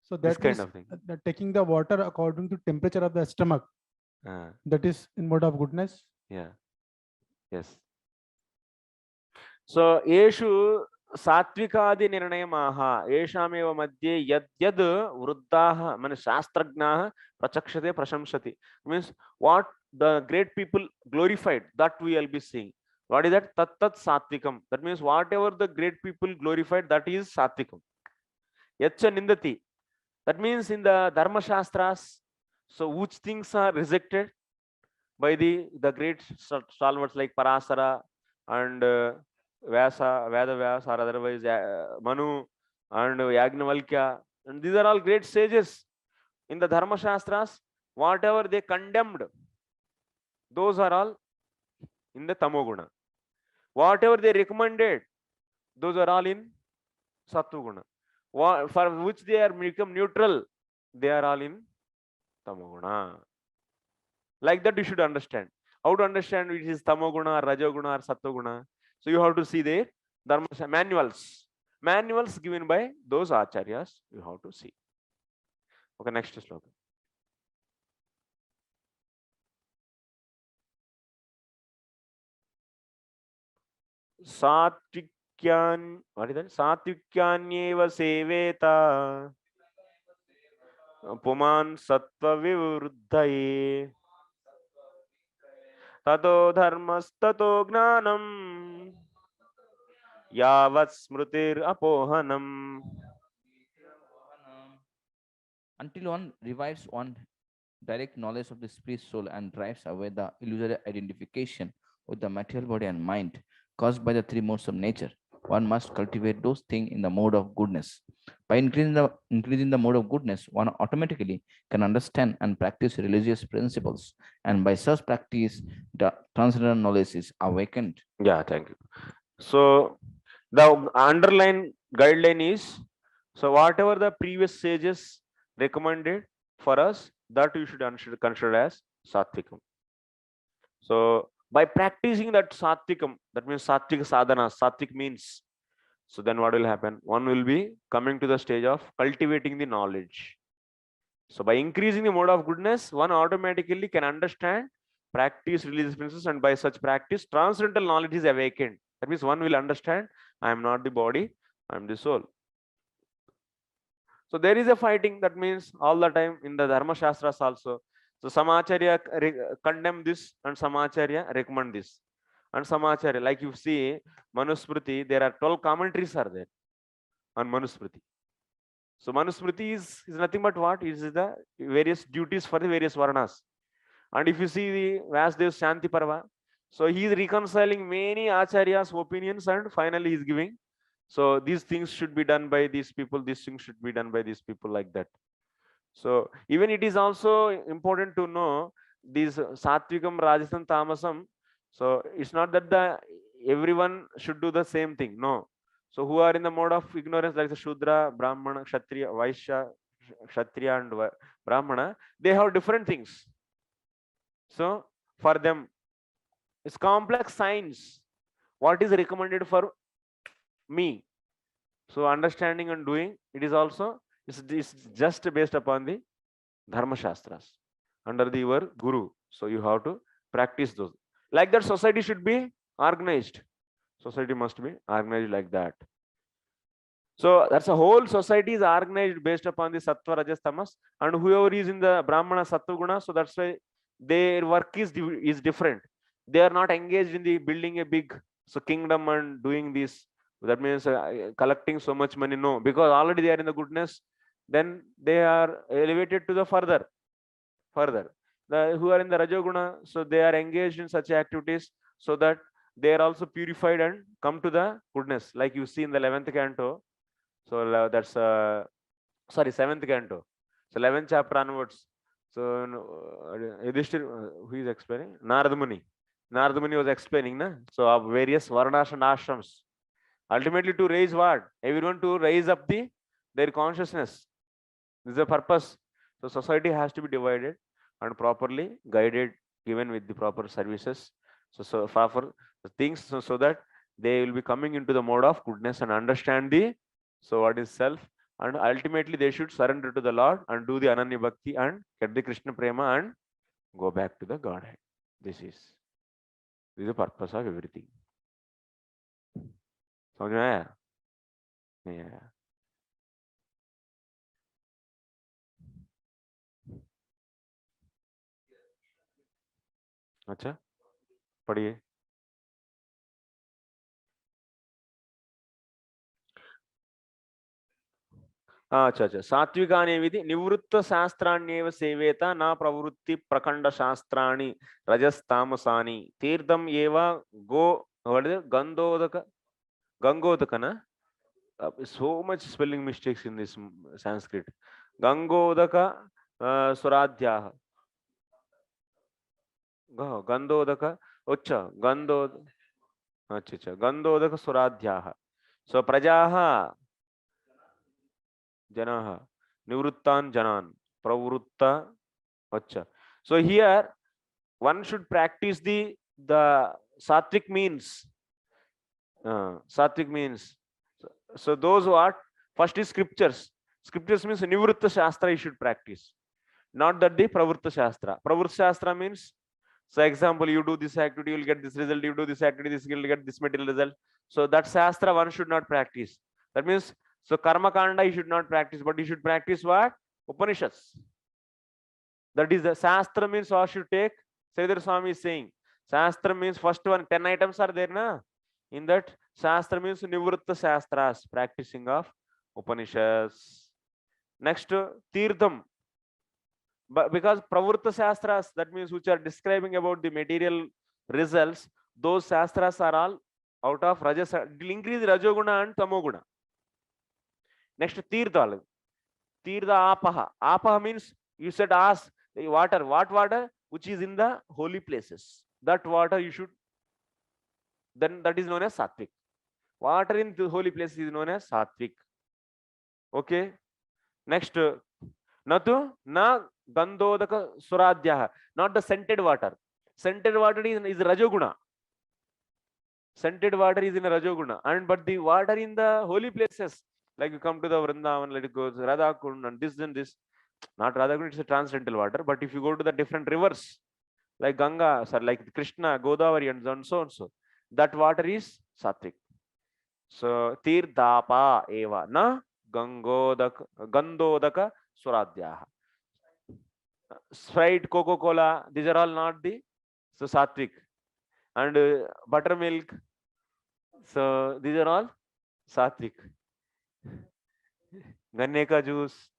So This that kind is of thing. taking the water according to temperature of the stomach. That is in mode of goodness. Yeah. Yes. So eshu सात्विकादि निर्णयमाः येषामेव मध्ये यद्यद् वृद्धाः माने शास्त्रज्ञाः प्रचक्षते प्रशंसति. Means what the great people glorified, that we will be seeing. What is that? Tat tat satvikam. That means whatever the great people glorified, that is satvikam. Yacha nindati. That means in the dharma shastras, so which things are rejected by the great stalwarts like Parasara and Vyasa, Vedavyas, or otherwise Manu and Yagnavalkya, and these are all great sages in the Dharma Shastras. Whatever they condemned, those are all in the Tamoguna. Whatever they recommended, those are all in Sattva for which they are become neutral, they are all in Tamoguna. Like that you should understand. How to understand which is Tamoguna, or Rajoguna, or Sattva. So you have to see the dharma manuals given by those acharyas. You have to see. Okay, next sloka. Satvikyan, what is that? Satvikyanyeva seveta puman sattva vivruddhaye tato dharmastato gnanam yavat smrutir apohanam. Until one revives one direct knowledge of the spirit soul and drives away the illusory identification with the material body and mind caused by the three modes of nature, one must cultivate those things in the mode of goodness. By increasing the mode of goodness, one automatically can understand and practice religious principles, and by such practice, the transcendental knowledge is awakened. Yeah, thank you. So the underline guideline is, so whatever the previous sages recommended for us, that you should consider as Satvikam. So by practicing that Satvikam, that means Satvik sadhana, Satvik means, so then what will happen? One will be coming to the stage of cultivating the knowledge. So by increasing the mode of goodness, one automatically can understand, practice religious principles, and by such practice, transcendental knowledge is awakened. That means one will understand, I am not the body, I am the soul. So there is a fighting, that means all the time in the Dharma Shastras also. So some Acharya condemn this and some Acharya recommend this. and Samacharya. Like you see, Manusmriti, there are 12 commentaries are there on Manusmriti. So Manusmriti is nothing but what? It is the various duties for the various Varnas. And if you see the Vyasdev Shanti Parva, so he is reconciling many Acharyas' opinions and finally he is giving. So these things should be done by these people, these things should be done by these people, like that. So even it is also important to know these Satvikam, Rajasam, Tamasam. So it's not that everyone should do the same thing. No. So who are in the mode of ignorance, like the Shudra, Brahmana, Kshatriya, Vaishya, Kshatriya and Brahmana, they have different things. So for them, it's complex science. What is recommended for me? So understanding and doing, it is also, it's just based upon the Dharma Shastras under your Guru. So you have to practice those. Like that, society should be organized. Society must be organized like that. So that's a whole society is organized based upon the Sattva, Rajas, Tamas, and whoever is in the Brahmana, Sattva Guna. So that's why their work is different. They are not engaged in the building a big kingdom and doing this. That means collecting so much money. No, because already they are in the goodness. Then they are elevated to the further. Who are in the Rajoguna, so they are engaged in such activities so that they are also purified and come to the goodness. Like you see in the 11th canto. So that's sorry, 7th canto. So 11th chapter onwards. So who is explaining? Narada Muni. Narada Muni was explaining, na? So of various varnas and ashrams. Ultimately to raise what? Everyone to raise up their consciousness. This is the purpose. So society has to be divided and properly guided, given with the proper services. So for the things, so that they will be coming into the mode of goodness and understand so what is self, and ultimately they should surrender to the Lord and do the Ananya Bhakti and get the Krishna Prema and go back to the Godhead. This is the purpose of everything. समझ में आया? नहीं आया? अच्छा, पढ़िए. अच्छा अच्छा. सात्विकानि विधि निवृत्त शास्त्राण्येव सेवेत न प्रवृत्ति प्रखंड शास्त्राणि रजस्तामसानि तीर्थम एव गो गंधोदक गंगोदकना. So much spelling mistakes in this Sanskrit. Gangodaka Suradhyaha. Gandodaka Ucha Gandod Gandodaka Suradhyaha. So Prajaha Janaha Nivruttan Janan Pravrutta Ucha. So here one should practice the sattvic means. Sattvic means. So those what? First is scriptures. Scriptures means Nivritta Shastra you should practice. Not that the Pravritta Shastra. Pravritta Shastra means, so example, you do this activity, you will get this result, you do this activity, this you will get this material result. So that Shastra one should not practice. That means, so Karma Kanda you should not practice, but you should practice what? Upanishads. That is the Shastra means what should take? Sridhar Swami is saying. Shastra means first one, 10 items are there, na? In that, Shastra means Nivritta Shastras, practicing of Upanishads. Next, Tirtham. But because Pravritta Shastras, that means which are describing about the material results, those Shastras are all out of Rajas. It will increase Rajoguna and Tamoguna. Next, Tirtha. Tirtha Apaha. Apaha means, you said ask the water. What water? Which is in the holy places. That water you should, then that is known as Sattvic. Water in the holy places is known as Sattvic. Okay. Next, Natu na Gandodaka Suradhyaha. Not the scented water. Scented water is Rajoguna. Scented water is in Rajoguna. And but the water in the holy places, like you come to the Vrindavan, let it go, Radhakund and this. Not Radhakund, it's a transcendental water. But if you go to the different rivers, like Ganga, like Krishna, Godavari, and so and so, that water is Sattvic. So Tirthapa eva na Gandodaka Suradhyaha. Sprite, Coca-Cola, these are all not the Sattvic. and buttermilk. So these are all sattvic. Ganne ka juice.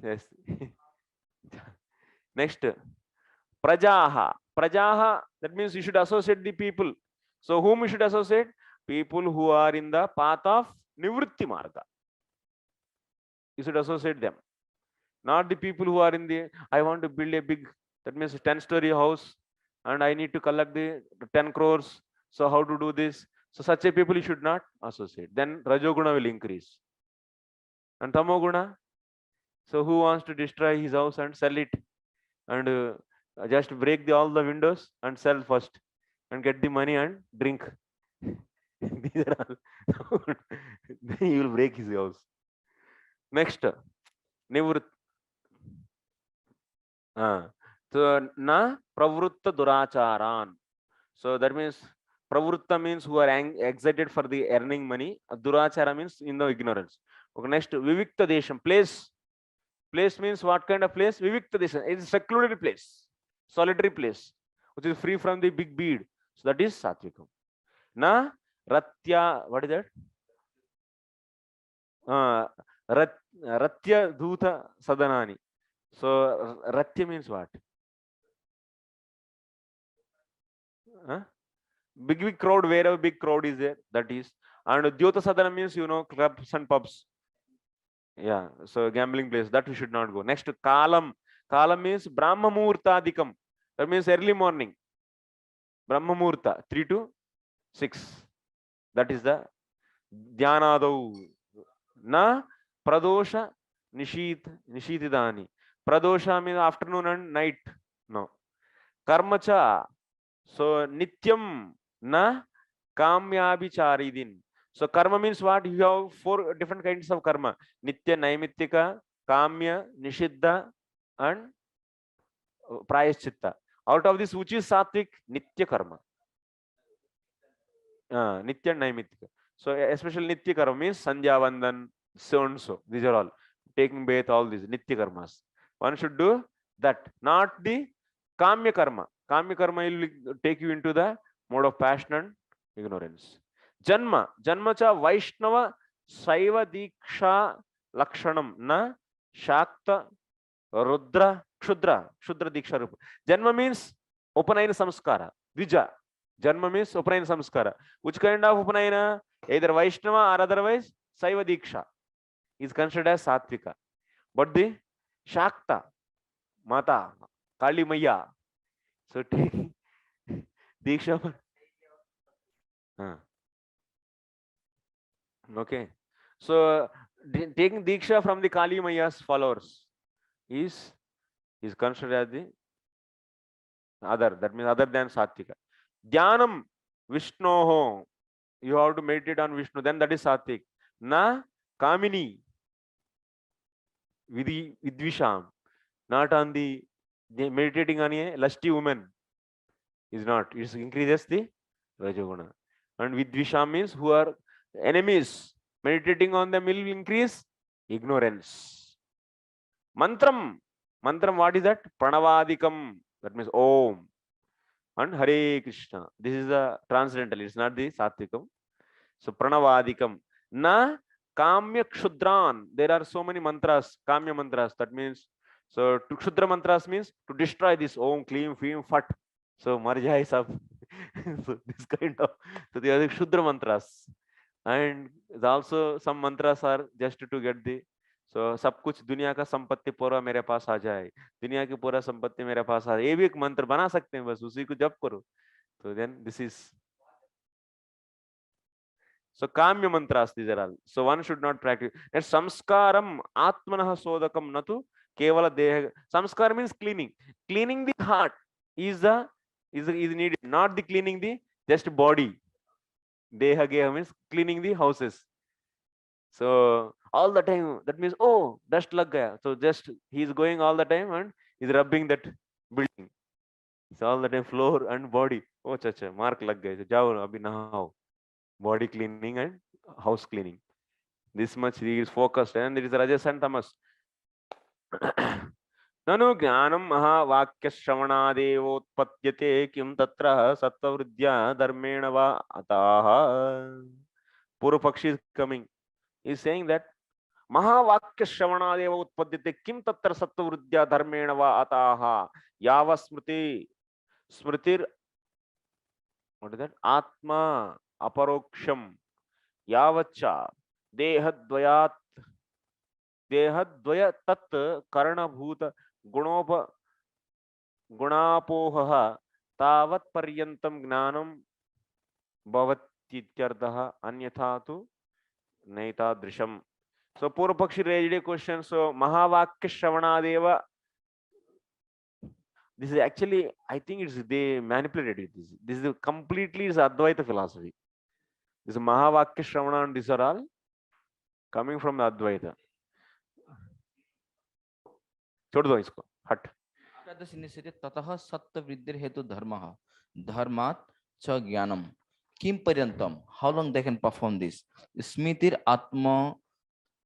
Yes. Next, prajaha. Prajaha, that means you should associate the people. So whom you should associate? People who are in the path of nivritti marga. You should associate them. Not the people who are in the, I want to build a big, that means 10-story house, and I need to collect the 10 crores. So how to do this? So such a people you should not associate. Then Rajoguna will increase. And Tamoguna, so who wants to destroy his house and sell it? And just break all the windows and sell first and get the money and drink. These are all. Then he will break his house. Next, Nivrit. So na pravritta duracharan. So that means pravritta means who are excited for the earning money. Durachara means in the ignorance. Okay, next, vivikta desham, place. Place means what kind of place? Vivikta desham. It's a secluded place, solitary place, which is free from the big bead. So that is satvikam. Na ratya, what is that? Ratya dhuta sadanani. So ratya means what? Big crowd, wherever big crowd is there, that is. And Dyota Sadhana means, clubs and pubs. Yeah, so gambling place, that we should not go. Next, Kalam. Kalam means Brahma Muhurta Adhikam. That means early morning. Brahma Muhurta, 3 to 6. That is the Dhyanadau. Na Pradosha Nishitidani. Pradosha means afternoon and night. No. Karmacha. So Nityam na Kamyabhicharidin. So karma means what? You have 4 different kinds of karma. Nitya, Naimittika, Kamya, Nishiddha, and Prayaschitta. Out of this, which is sattvic? Nitya karma. Nitya and Naimittika. So especially Nitya karma means Sandhya Vandan, so and so. These are all. Taking bath, all these Nitya karmas. One should do that, not the Kamya karma. Kamya karma will take you into the mode of passion and ignorance. Janma. Janma cha Vaishnava Saiva Diksha Lakshanam na Shakta Rudra Kshudra. Kshudra Diksha Rupa. Janma means Upanayana Samskara. Dvija. Janma means Upanayana Samskara. Which kind of Upanayana? Either Vaishnava or otherwise Saiva Diksha is considered as Sattvika. But the Shakta, Mata, Kali Maya. So taking Diksha. Okay. So taking Diksha from the Kali Maya's followers is considered as the other. That means other than Sattvika. Dhyanam Vishnoho. You have to meditate on Vishnu. Then that is Sattvik. Na Kamini Vidvisham. Not on the meditating on a lusty woman. Is not. It increases the Rajoguna. And Vidvisham means who are enemies. Meditating on them will increase ignorance. Mantram. Mantram, what is that? Pranavadikam. That means Om. And Hare Krishna. This is the transcendental. It's not the Sattvikam. So Pranavadikam. Na Kamya Kshudran. There are so many mantras, Kamya mantras. That means, so to Kshudra mantras means to destroy this Om, Klim, Fim, Fat. So Marja is up. So this kind of, so they are the Kshudra mantras. And also some mantras are just to get the, so सब कुछ दुनिया का संपत्ति पूरा मेरे पास आ जाए, दुनिया की पूरा संपत्ति मेरे पास आ जाए, ये भी एक मंत्र बना सकते हैं, बस उसी को जप करो. So then this is, so kamya mantras, these are all. So one should not practice. And samskaram atmanah sodakam natu kevala deha. Samskar means cleaning. Cleaning the heart is needed, not the cleaning the just body. Deha geha means cleaning the houses. So all the time, that means, oh, dust lag gaya. So just he is going all the time and is rubbing that building. So all the time, floor and body. Oh, chacha, mark lag gaya. So jao abhi nahao. Body cleaning and house cleaning. This much he is focused, and it is Rajas and Tamas. Nanu Jnanam Mahavakya Shravanadevoutpadyate Kim Tatra Sattvavrudya Dharmena Va Ataha. Purupakshi is coming. He is saying that Mahavakya Shravanadeva Utpadyate Kim Tatra Sattvavrudya Dharmena Va Ataha. Yava Smritir, what is that? Atma Aparoksham Yavacha Dehadvayat Dehadvaya Tat Karanabhuta Gunopa Gunapoha Tavat Paryantam Gnanam Bhavatityardaha Anyatha tu Naita Drisham. So Purupakshi raised a question. So Mahavakya Shravanadeva, this is actually, I think it's they manipulated this. This is completely is Advaita philosophy. This Mahavakya Shravana and these are all coming from the Advaita. छोड़ दो इसको, हट. ततः सत्य वृद्धि हेतु धर्मः धर्मात् च ज्ञानम किम पर्यंतम. How long they can perform this? Smritir atma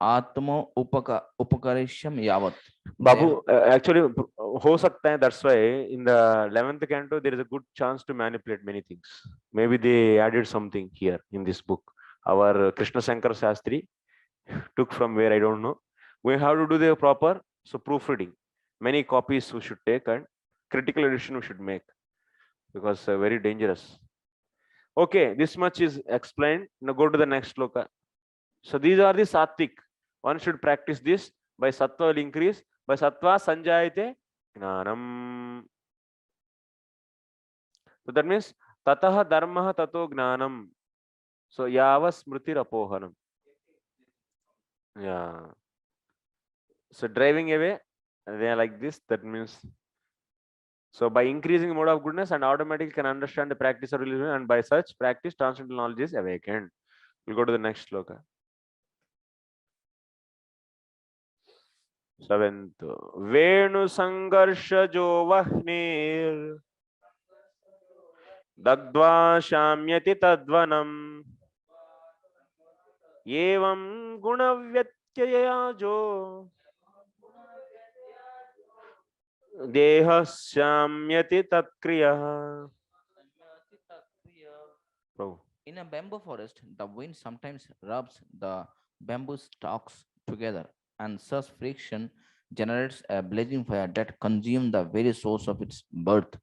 उपकारिष्यम यावत. Babu, actually हो सकता है, that's why in the 11th canto there is a good chance to manipulate many things. Maybe they added something here in this book. Our Krishna Shankar Shastri took from where I don't know. We have to do the proper proofreading. Many copies we should take and critical edition we should make, because very dangerous. Okay, this much is explained. Now go to the next sloka. So these are the sattvic. One should practice this. By sattva will increase. By sattva sanjayate gnanam. So that means tataha dharmaha tato gnanam. So yava smritir apohanam. Yeah. So driving away, they are like this. That means, so by increasing the mode of goodness and automatically can understand the practice of religion, and by such practice transcendental knowledge is awakened. We'll go to the next sloka. 7th. Venu sangarsha jo vahnir dagdva shamyati tadvanam evam gunavyatya jo deha shamyati tatkriya. In a bamboo forest, the wind sometimes rubs the bamboo stalks together, and such friction generates a blazing fire that consumes the very source of its birth,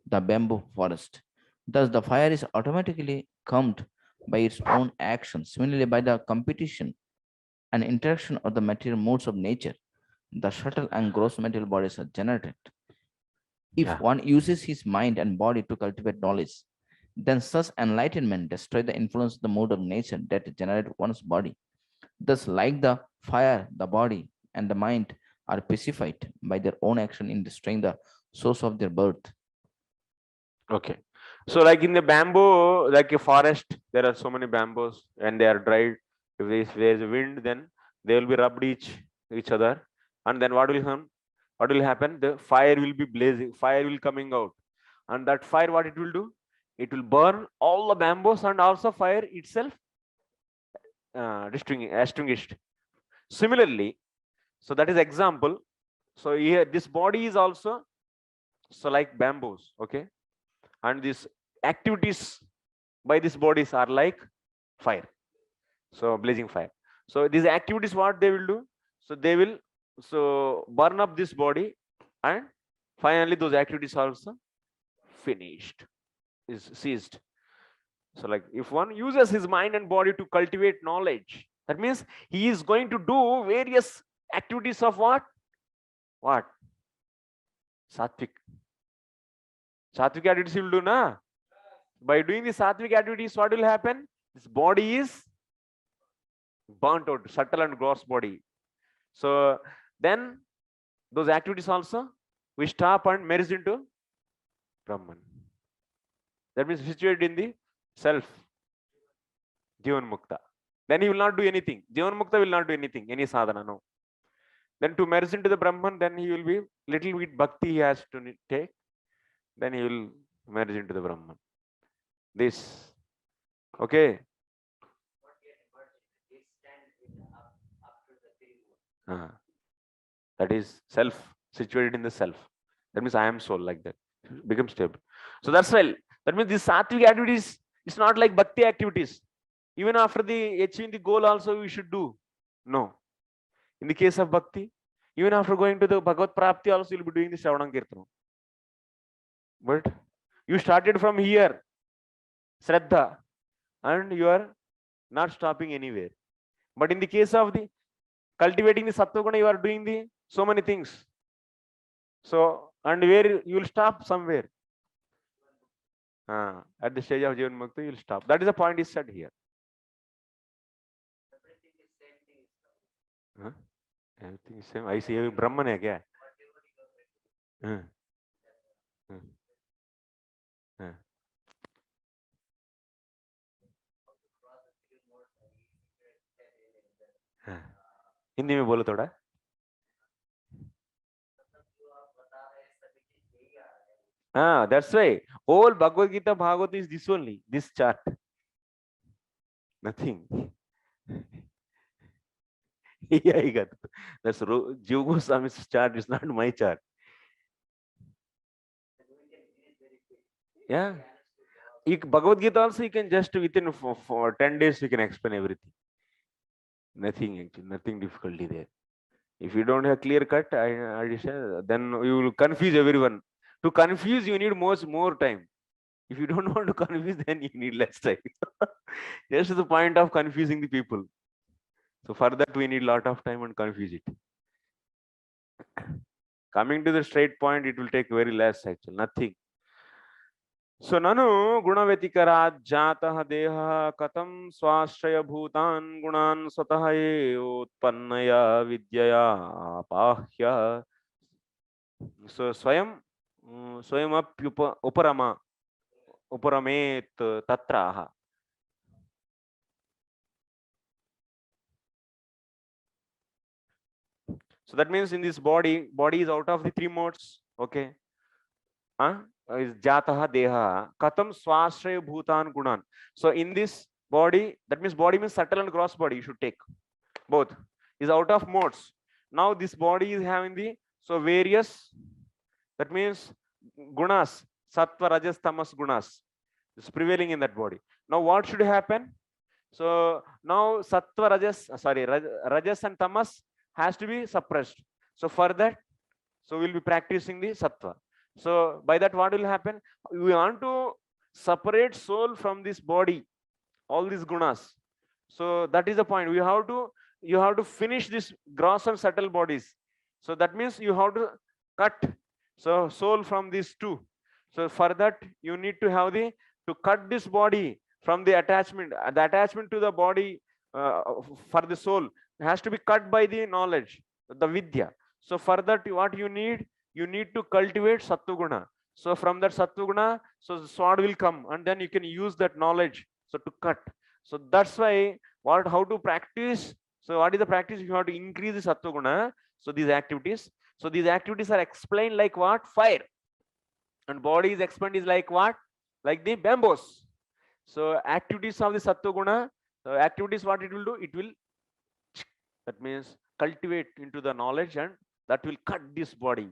the bamboo forest. Thus, the fire is automatically calmed by its own action. Similarly, by the competition and interaction of the material modes of nature, the subtle and gross material bodies are generated. If one uses his mind and body to cultivate knowledge, then such enlightenment destroys the influence of the mode of nature that generates one's body. Thus, like the fire, the body and the mind are pacified by their own action in destroying the source of their birth. Okay. So like in the bamboo, like a forest, there are so many bamboos and they are dried. If there is wind, then they will be rubbed each other. And then what will happen? What will happen? The fire will be blazing, fire will coming out. And that fire, what it will do? It will burn all the bamboos and also fire itself extinguished. Similarly, so that is example. So here this body is also so like bamboos, okay, and these activities by these bodies are like fire, so blazing fire. So these activities, what they will do? So they will burn up this body, and finally those activities are also finished, is ceased. So like if one uses his mind and body to cultivate knowledge, that means he is going to do various activities of what sattvic activities he will do, na. By doing the sattvic activities, what will happen? This body is burnt out, subtle and gross body. So then those activities also we stop and merge into Brahman. That means situated in the self, Jivan Mukta. Then he will not do anything. Jivan Mukta will not do anything, any sadhana, no. Then to merge into the Brahman, then he will be little bit bhakti he has to take. Then he will merge into the Brahman. This, okay. That is self situated in the self. That means I am soul, like that. Become stable. So that's why, that means these sattvic activities is not like bhakti activities. Even after the achieving the goal also we should do. No. In the case of bhakti, even after going to the Bhagavad Prapti also you'll be doing the Shravanam Kirtanam. But you started from here, Shraddha, and you are not stopping anywhere. But in the case of the cultivating the Sattva Guna, you are doing the so many things. So, and where you will stop somewhere. At the stage of Jivan Mukti, you will stop. That is the point is said here. Everything is same. I see Brahman hai kya? Hindi में बोलो थोड़ा. That's why all Bhagavad Gita Bhagavad is this only, this chart. Nothing. Yeah, I got it. That's Jiva Goswami's chart, is not my chart. Yeah. Bhagavad Gita also you can just within for 10 days you can explain everything. Nothing actually, nothing difficulty there. If you don't have clear cut, then you will confuse everyone. To confuse, you need more time. If you don't want to confuse, then you need less time. Just the point of confusing the people. So for that, we need lot of time and confuse it. Coming to the straight point, it will take very less actually, nothing. So nanu gunavetikarat jatah deha katam swashraya bhutan gunan swatah utpannaya vidyaya apahya. So swayam uparama uparamet tatraha. So that means in this body is out of the three modes. Okay. Is jataha deha katam swashraya bhutan gunan. So in this body, that means body means subtle and gross body, you should take both, is out of modes. Now this body is having the various, that means gunas, sattva, rajas, tamas gunas is prevailing in that body. Now what should happen? So now sattva, rajas and tamas has to be suppressed. So for that, so we'll be practicing the sattva. So by that, what will happen? We want to separate soul from this body, all these gunas. So that is the point. You have to finish this gross and subtle bodies. So that means you have to cut soul from these two. So for that, you need to have to cut this body from the attachment. The attachment to the body for the soul has to be cut by the knowledge, the vidya. So for that, what you need to cultivate sattva-guna. So from that sattva-guna, so the sword will come, and then you can use that knowledge so to cut. So that's why how to practice. So what is the practice? You have to increase the sattva-guna. So these activities. So these activities are explained like what? Fire. And body is explained is like what? Like the bamboos. So activities of the sattva-guna. So activities, what it will do? It will, that means cultivate into the knowledge, and that will cut this body.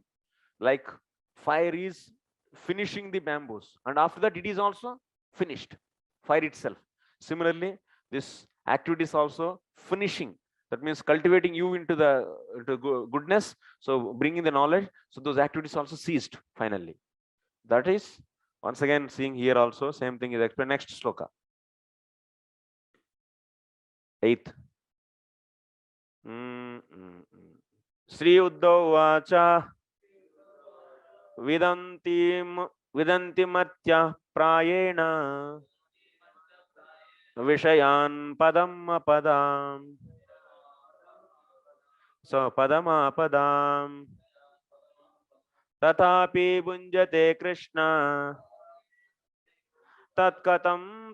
Like fire is finishing the bamboos, and after that it is also finished, fire itself. Similarly, this activity is also finishing, that means cultivating you into goodness, so bringing the knowledge. So those activities also ceased finally. That is once again seeing here also same thing is explained. Next sloka, 8th. Sri Uddhav Vacha Vidanti Matya Prayena Vishayan Padam Apadam. So Padam Apadam Tatapi Bunjate Krishna Tatkatam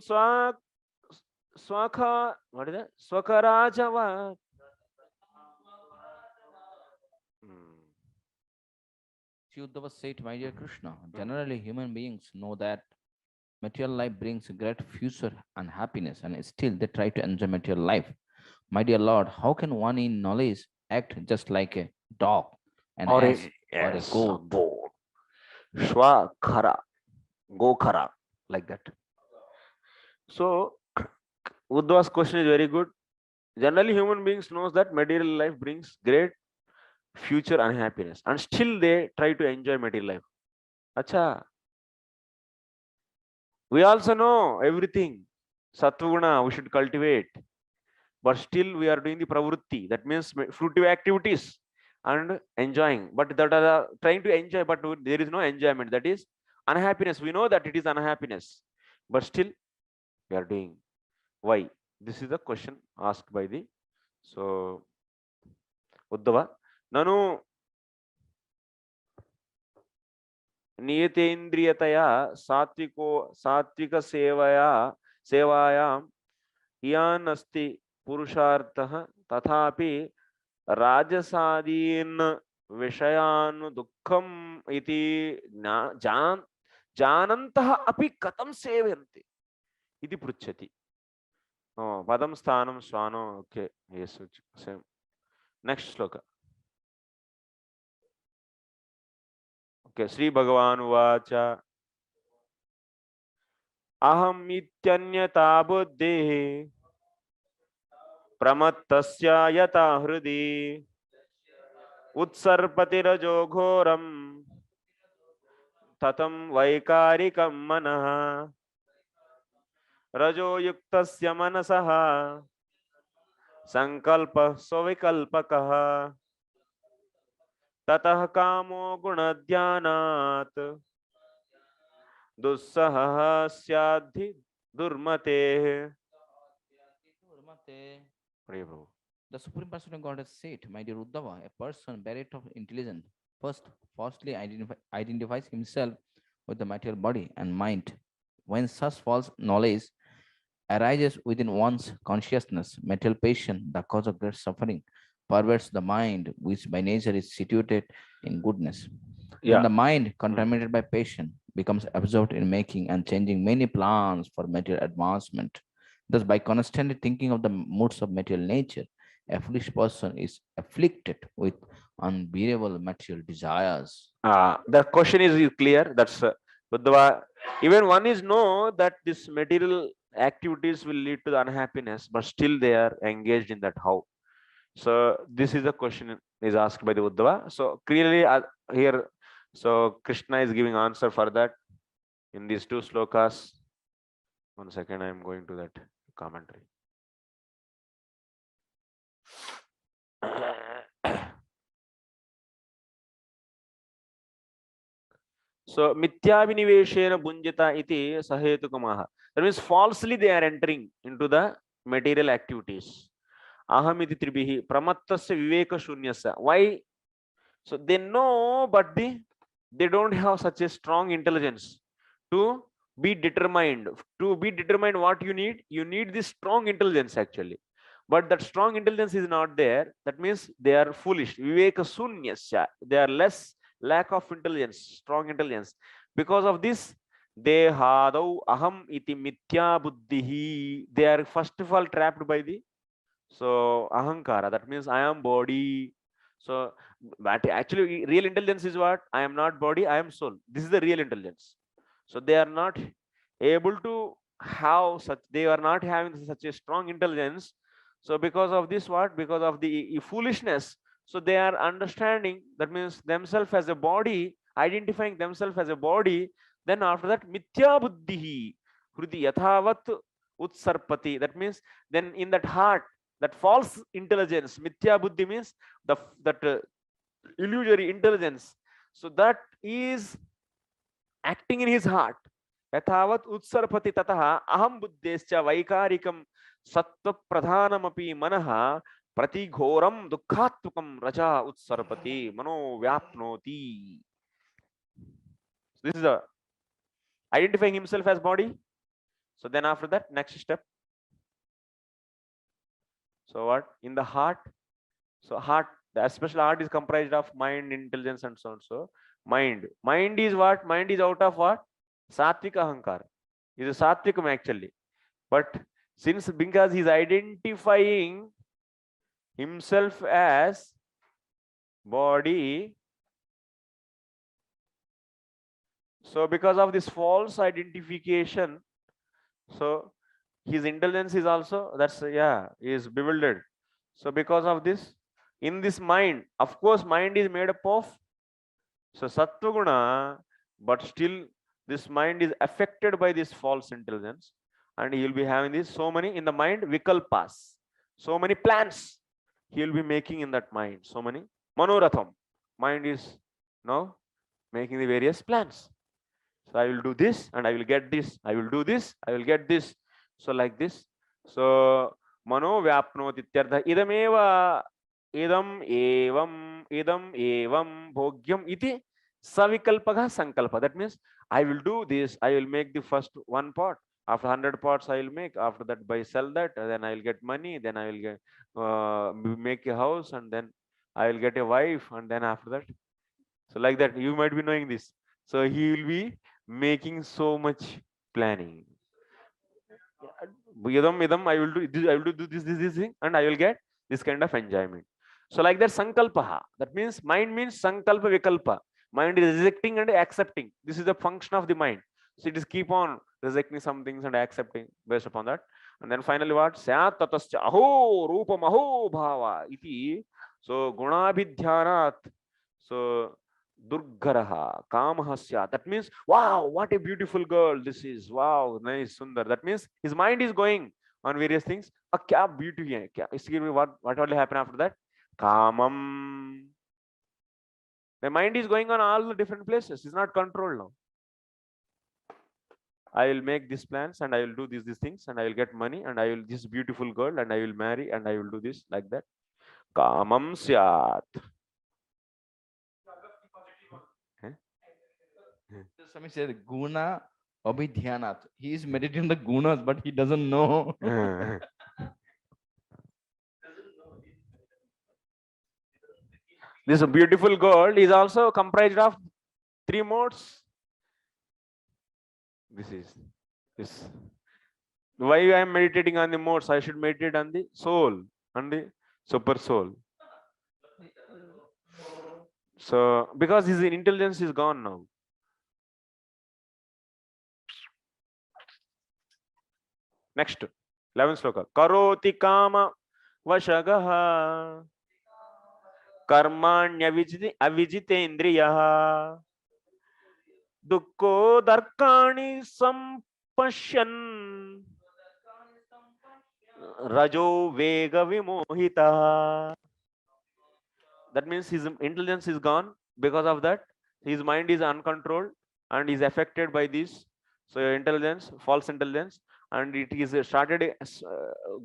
Swakha, what is that? Swakarajava. Uddhava said, my dear Krishna, generally human beings know that material life brings great future and happiness, and still they try to enjoy material life. My dear Lord, how can one in knowledge act just like a dog an or ass, or a yes, a goat. boat. Shwakhara, Gokhara, like that. So Uddhava's question is very good. Generally, human beings knows that material life brings great future unhappiness, and still they try to enjoy material life. Acha, we also know everything. Satvaguna we should cultivate, but still we are doing the pravrutti. That means fruitive activities and enjoying. But that are trying to enjoy, but there is no enjoyment. That is unhappiness. We know that it is unhappiness, but still we are doing. Why? This is the question asked by the so Uddhava. Nanu नियतेन्द्रियतया सात्विक सेवायां इयान् अस्ति पुरुषार्थः तथापि राजसादीन् विषयान् दुःखम् इति जानन्तः अपि कथं सेवयन्ति इति पृच्छति. पदं स्थानं स्वानो. Okay, yes, same. Next shloka. Okay, श्री भगवान् उवाच अहम् इत्यन्यथा बुद्धिः प्रमत्तस्य यथा हृदि उत्सर्पतिरजो घोरं ततं वैकारिकं मनः रजोयुक्तस्य मनसः संकल्पः स्वविकल्पकः ततः कामो गुणध्यानात् दुस्सहः स्याद्धि दुर्मतेः. The Supreme Person of God has said, my dear Uddhava, a person bereft of intelligence firstly identifies himself with the material body and mind. When such false knowledge arises within one's consciousness, material passion, the cause of great suffering, perverts the mind, which by nature is situated in goodness. When the mind, contaminated by passion, becomes absorbed in making and changing many plans for material advancement. Thus, by constantly thinking of the moods of material nature, a foolish person is afflicted with unbearable material desires. The question is clear. That's Buddha. Even one is know that this material activities will lead to the unhappiness, but still they are engaged in that. How? So this is the question is asked by the Uddhava. So clearly here, so Krishna is giving answer for that in these two slokas. 1 second, I am going to that commentary. So mithya viniveshena bunjita iti sahetukamaha. That means falsely they are entering into the material activities. Aham iti tribihi pramattasya viveka shunyasya. Why? So they know, but they don't have such a strong intelligence to be determined. To be determined, what you need this strong intelligence actually. But that strong intelligence is not there. That means they are foolish. Viveka sunyasya. They are lack of intelligence, strong intelligence. Because of this, they hadau aham iti mithya buddhihi. They are first of all trapped by the ahankara. That means I am body. So but actually real intelligence is what? I am not body, I am soul. This is the real intelligence. So they are not able to have such, they are not having such a strong intelligence. So because of this, what? Because of the foolishness, so they are understanding, that means themselves as a body, identifying themselves as a body. Then after that, mithya buddhihi hrudi yathavat utsarpati. That means then in that heart, that false intelligence, mithya buddhi means that illusory intelligence. So that is acting in his heart. Yathavat utsarpati tataha aham buddhescha vaikarikam sattva pradhanamapi manaha pratighoram dukkhatmukam raja utsarpati mano vyapnoti. This is the identifying himself as body. So then after that, next step. So what? In the heart. So heart, the special heart is comprised of mind, intelligence, and so on. So mind is what? Mind is out of what? Satvika ahankara. Is a satvikam actually. But because he is identifying himself as body, So because of this false identification, so his intelligence is also, that's is bewildered. So because of this, in this mind, of course mind is made up of sattva guna, but still this mind is affected by this false intelligence, and he will be having this so many in the mind vikalpas, so many plans he will be making in that mind, so many manoratham. Mind is now making the various plans. So I will do this and I will get this, I will do this, I will get this. So like this. So mano vyapnoti ityartha idameva idam evam bhogyam iti savikalpaga sankalpa. That means I will do this, I will make the first one pot, after 100 pots I will make, after that by sell that, then I will get money, then I will get make a house, and then I will get a wife, and then after that, so like that you might be knowing this. So he will be making so much planning. Idam, I will do this, I will do this thing, and I will get this kind of enjoyment. So like that sankalpaha, that means mind means sankalpa vikalpa. Mind is rejecting and accepting. This is the function of the mind. So it is keep on rejecting some things and accepting based upon that. And then finally what? Syat tatascha aho rupam aho bhava iti. So gunabhidhyanat. So Durgaraha, Kamahasya. That means, wow, what a beautiful girl this is. Wow, nice, Sundar. That means his mind is going on various things. Kya beauty hai? What will happen after that? Kamam. The mind is going on all the different places. It's not controlled now. I will make these plans and I will do these things and I will get money and I will this beautiful girl and I will marry and I will do this like that. Kamam syat. Swami said guna abhidhyanat. He is meditating the gunas, but he doesn't know. This beautiful girl is also comprised of 3 modes. This is this. Why I am meditating on the modes? I should meditate on the soul, on the super soul. So because his intelligence is gone now. Next, 11th sloka. Karoti kama vashagaha karmanya avijitendriyaha dukkho darkani sampashyan rajo vega vimohita. That means his intelligence is gone. Because of that, his mind is uncontrolled and is affected by this. So intelligence, false intelligence, and it is started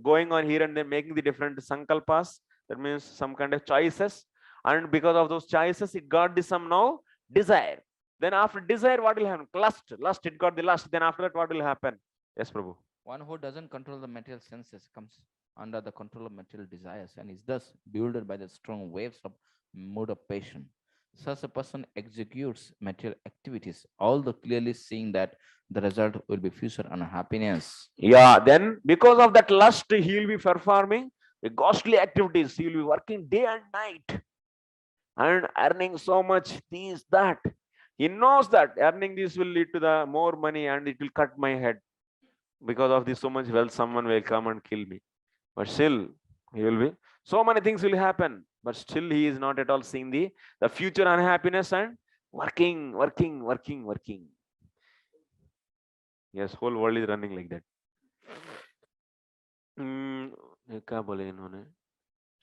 going on here and then making the different sankalpas. That means some kind of choices, and because of those choices, it got the some now desire. Then after desire, what will happen? Lust. It got the lust. Then after that, what will happen? Yes, Prabhu. One who doesn't control the material senses comes under the control of material desires and is thus bewildered by the strong waves of mood of passion. Such a person executes material activities, although clearly seeing that the result will be future unhappiness. Yeah, then because of that lust, he will be performing the ghostly activities. He will be working day and night and earning so much things that he knows that earning this will lead to the more money and it will cut my head. Because of this so much wealth, someone will come and kill me. But still, he will be, so many things will happen, but still he is not at all seeing the future unhappiness and working. Yes, whole world is running like that. क्या बोले इन्होंने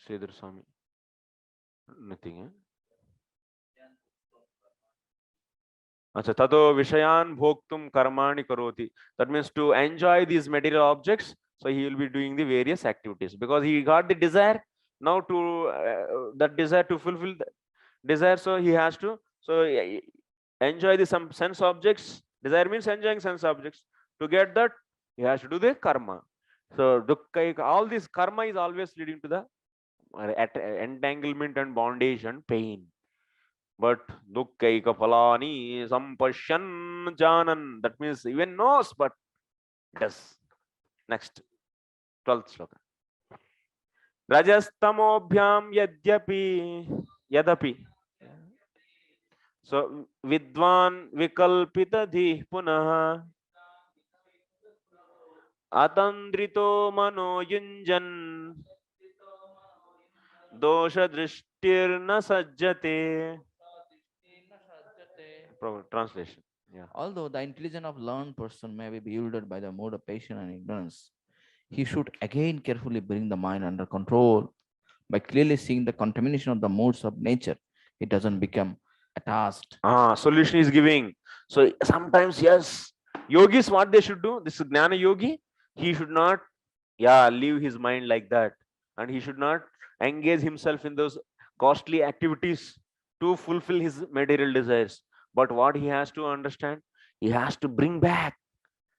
Shridhar Swami? Nothing. Acha, tato vishayan bhoktum karmani karoti. That means to enjoy these material objects. So he will be doing the various activities because he got the desire. Now to that desire to fulfill the desire, so he has to enjoy the some sense objects. Desire means enjoying sense objects. To get that, he has to do the karma. So all this karma is always leading to the entanglement and bondage and pain. But dukkaika phalani sampashyan janan. That means even knows, but does. Next, 12th sloka. Rajastamobhyam yadapi So vidwan vikalpita dhi punah atandrito mano yunjan dosha drishtirna sajjate. Translation. Yeah. Although the intelligence of learned person may be bewildered by the mode of passion and ignorance, he should again carefully bring the mind under control by clearly seeing the contamination of the modes of nature. It doesn't become attached. Solution is giving. So sometimes, yes, yogis, what they should do, this Jnana yogi, he should not, leave his mind like that. And he should not engage himself in those costly activities to fulfill his material desires. But what he has to understand, he has to bring back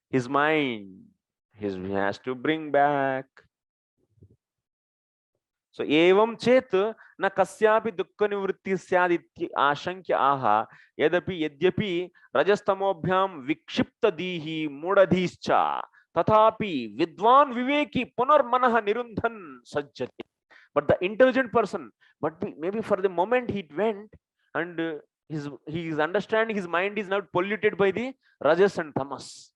his mind. He has to bring back. So evam chet na kasyapi dukkha nivritti syaditi ashankya aha yadyapi rajastamobhyam vikshipta dihi mudadhischa tathapi vidwan viveki punarmanah nirundhan sajjati. But the intelligent person, but maybe for the moment he went and he is understanding his mind is not polluted by the rajas and tamas.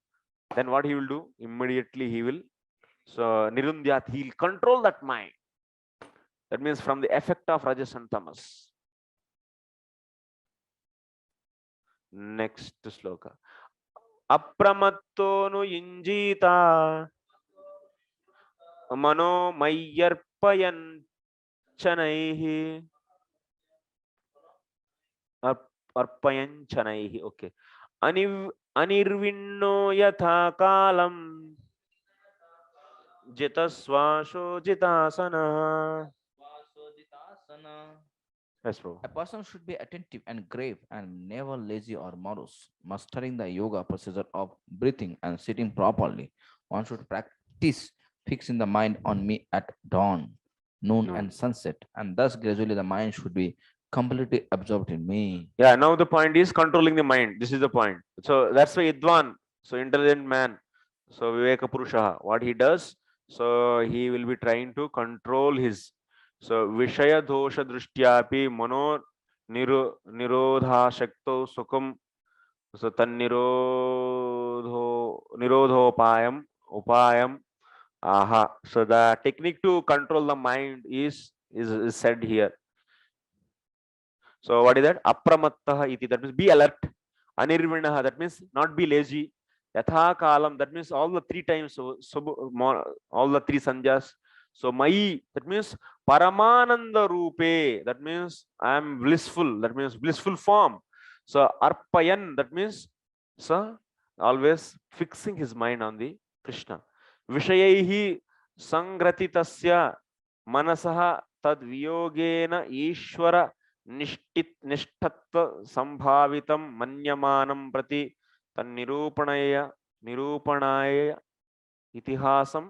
Then what he will do? Immediately he will nirundyat, he will control that mind. That means from the effect of rajas and tamas. Next sloka. Apramatto nu injita mano mayyarpayan chanaihi. Arpayan chanaihi. Okay. Anirvinno yatha kalam jitasvasho jitasana. Yes, bro. A person should be attentive and grave and never lazy or morose, mastering the yoga procedure of breathing and sitting properly. One should practice fixing the mind on me at dawn, noon, and sunset, and thus gradually the mind should be completely absorbed in me. Yeah, now the point is controlling the mind. This is the point. So that's why Idwan, so intelligent man, so Viveka Purusha, what he does, so he will be trying to control his, so Vishaya Dosha Drishtyapi Mano Nirodha Shakto Sukham, so Tan Nirodhopayam Upayam. Aha. So the technique to control the mind is said here. So what is that? Apramattaha iti, that means be alert. Anirvinaha, that means not be lazy. Yatha kalam, that means all the three times, so all the three sanjas. So mai, that means paramananda rupe, that means I am blissful, that means blissful form. So arpayan, that means so always fixing his mind on the Krishna. Vishayaihi sangratitasya manasaha tad viyogena ishvara निष्ठत्व संभावितं मन्यमानं प्रति निरूपणाय इतिहासम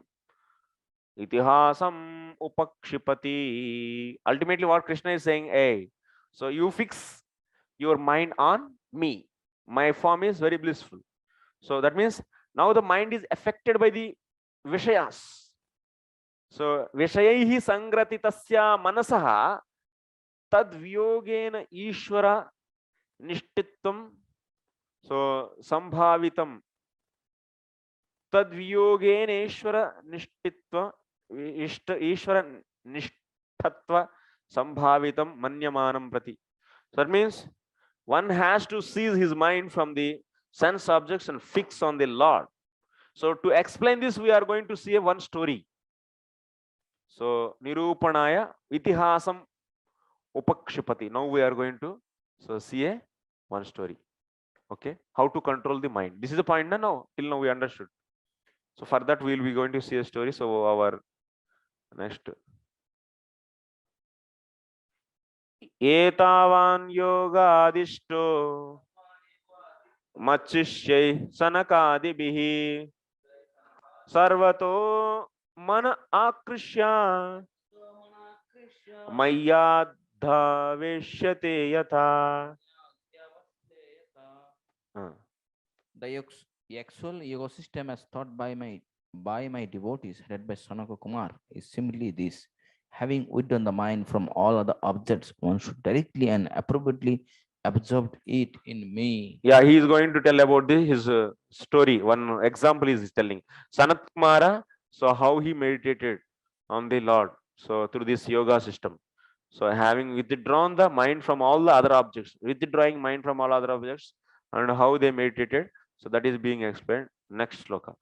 उपक्षिपति. Ultimately what Krishna is saying, hey, so you fix your mind on me, my form is very blissful. So that means now the mind is affected by the vishayas. So vishayaihi sangratitasya manasaha tad vyogena ishvara nishtitvam, so sambhavitam tad vyogena ishvara nishtitva ishvara nishthatva sambhavitam manyamanam prati. So that means one has to seize his mind from the sense objects and fix on the Lord. So to explain this, we are going to see one story. So nirupanaya itihasam upakshipati. Now we are going to see one story. Okay, how to control the mind. This is the point. Now till now we understood. So for that we will be going to see a story. So our next. Etavan yoga adishto machishyai sanakadibihi sarvato mana akrishya mayyadhaveshyate yatha. The actual yoga system as taught by my devotees, headed by Sanaka Kumar, is simply this: having withdrawn the mind from all other objects, one should directly and appropriately absorbed it in me. Yeah, he is going to tell about his story. One example is telling Sanat Kumara. So how he meditated on the Lord. So through this yoga system. So having withdrawn the mind from all the other objects, withdrawing mind from all other objects, and how they meditated. So that is being explained next sloka.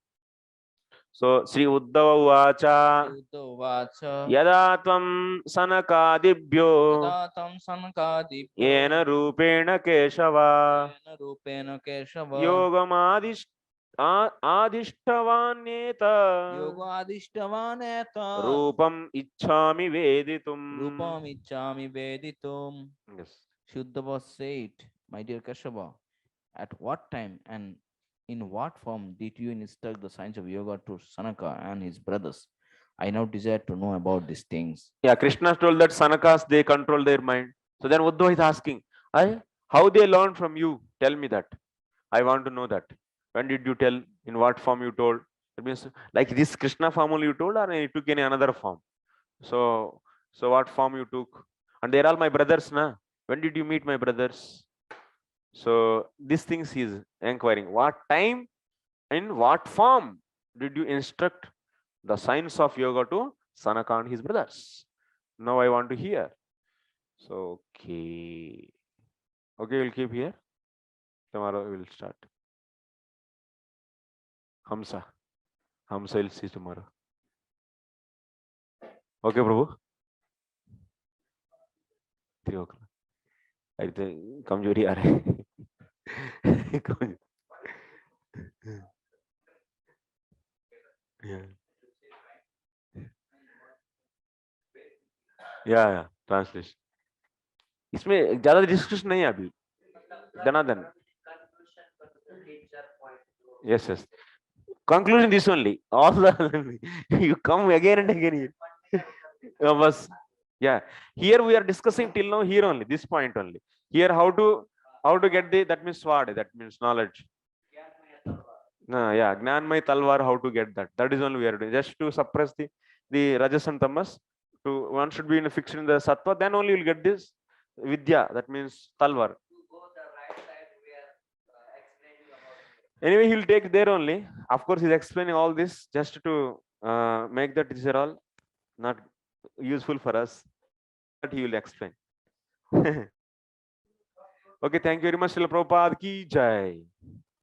So Sri Uddhava Uvacha Uddhavacha Yada Tvam Sanakadibhyo Yada tam sanakadipyo Yena Rupena Keshava yena rupena keshava Yogamadishta Adhishtavanyeta yogadishtavaneta Rupam Ichhami Veditum. rupam ichchami veditum. Yes. Shuddhava said, my dear Keshava, at what time and in what form did you instruct the science of yoga to Sanaka and his brothers? I now desire to know about these things. Yeah, Krishna told that Sanakas, they control their mind. So then Uddhava is asking, how they learned from you? Tell me that. I want to know that. When did you tell? In what form you told? It means like this Krishna form only you told, or you took any another form? So what form you took? And they're all my brothers, na? When did you meet my brothers? So these things he is inquiring. What time, in what form did you instruct the science of yoga to Sanaka and his brothers? Now I want to hear. So okay, we'll keep here. Tomorrow we will start. Hamsa will see tomorrow. Okay, Prabhu. 3 o'clock. I think kamjori aa rahe. Yeah, translation. इसमें ज्यादा discussion नहीं है अभी. Dhanadhan. Yes. Conclusion this only. All the you come again and again here. Yeah. Here we are discussing till now here only, this point only. Here how to get that means sword, that means knowledge. Yeah, Gnanmay Talwar, how to get that. That is only we are doing. Just to suppress the Rajas and Tamas. One should be fixed in the Sattva, then only you will get this Vidya, that means Talwar. Anyway, he will take there only. Of course, he's explaining all this just to make that these are all not useful for us. But he will explain. Okay, thank you very much, Srila Prabhupada ki jai.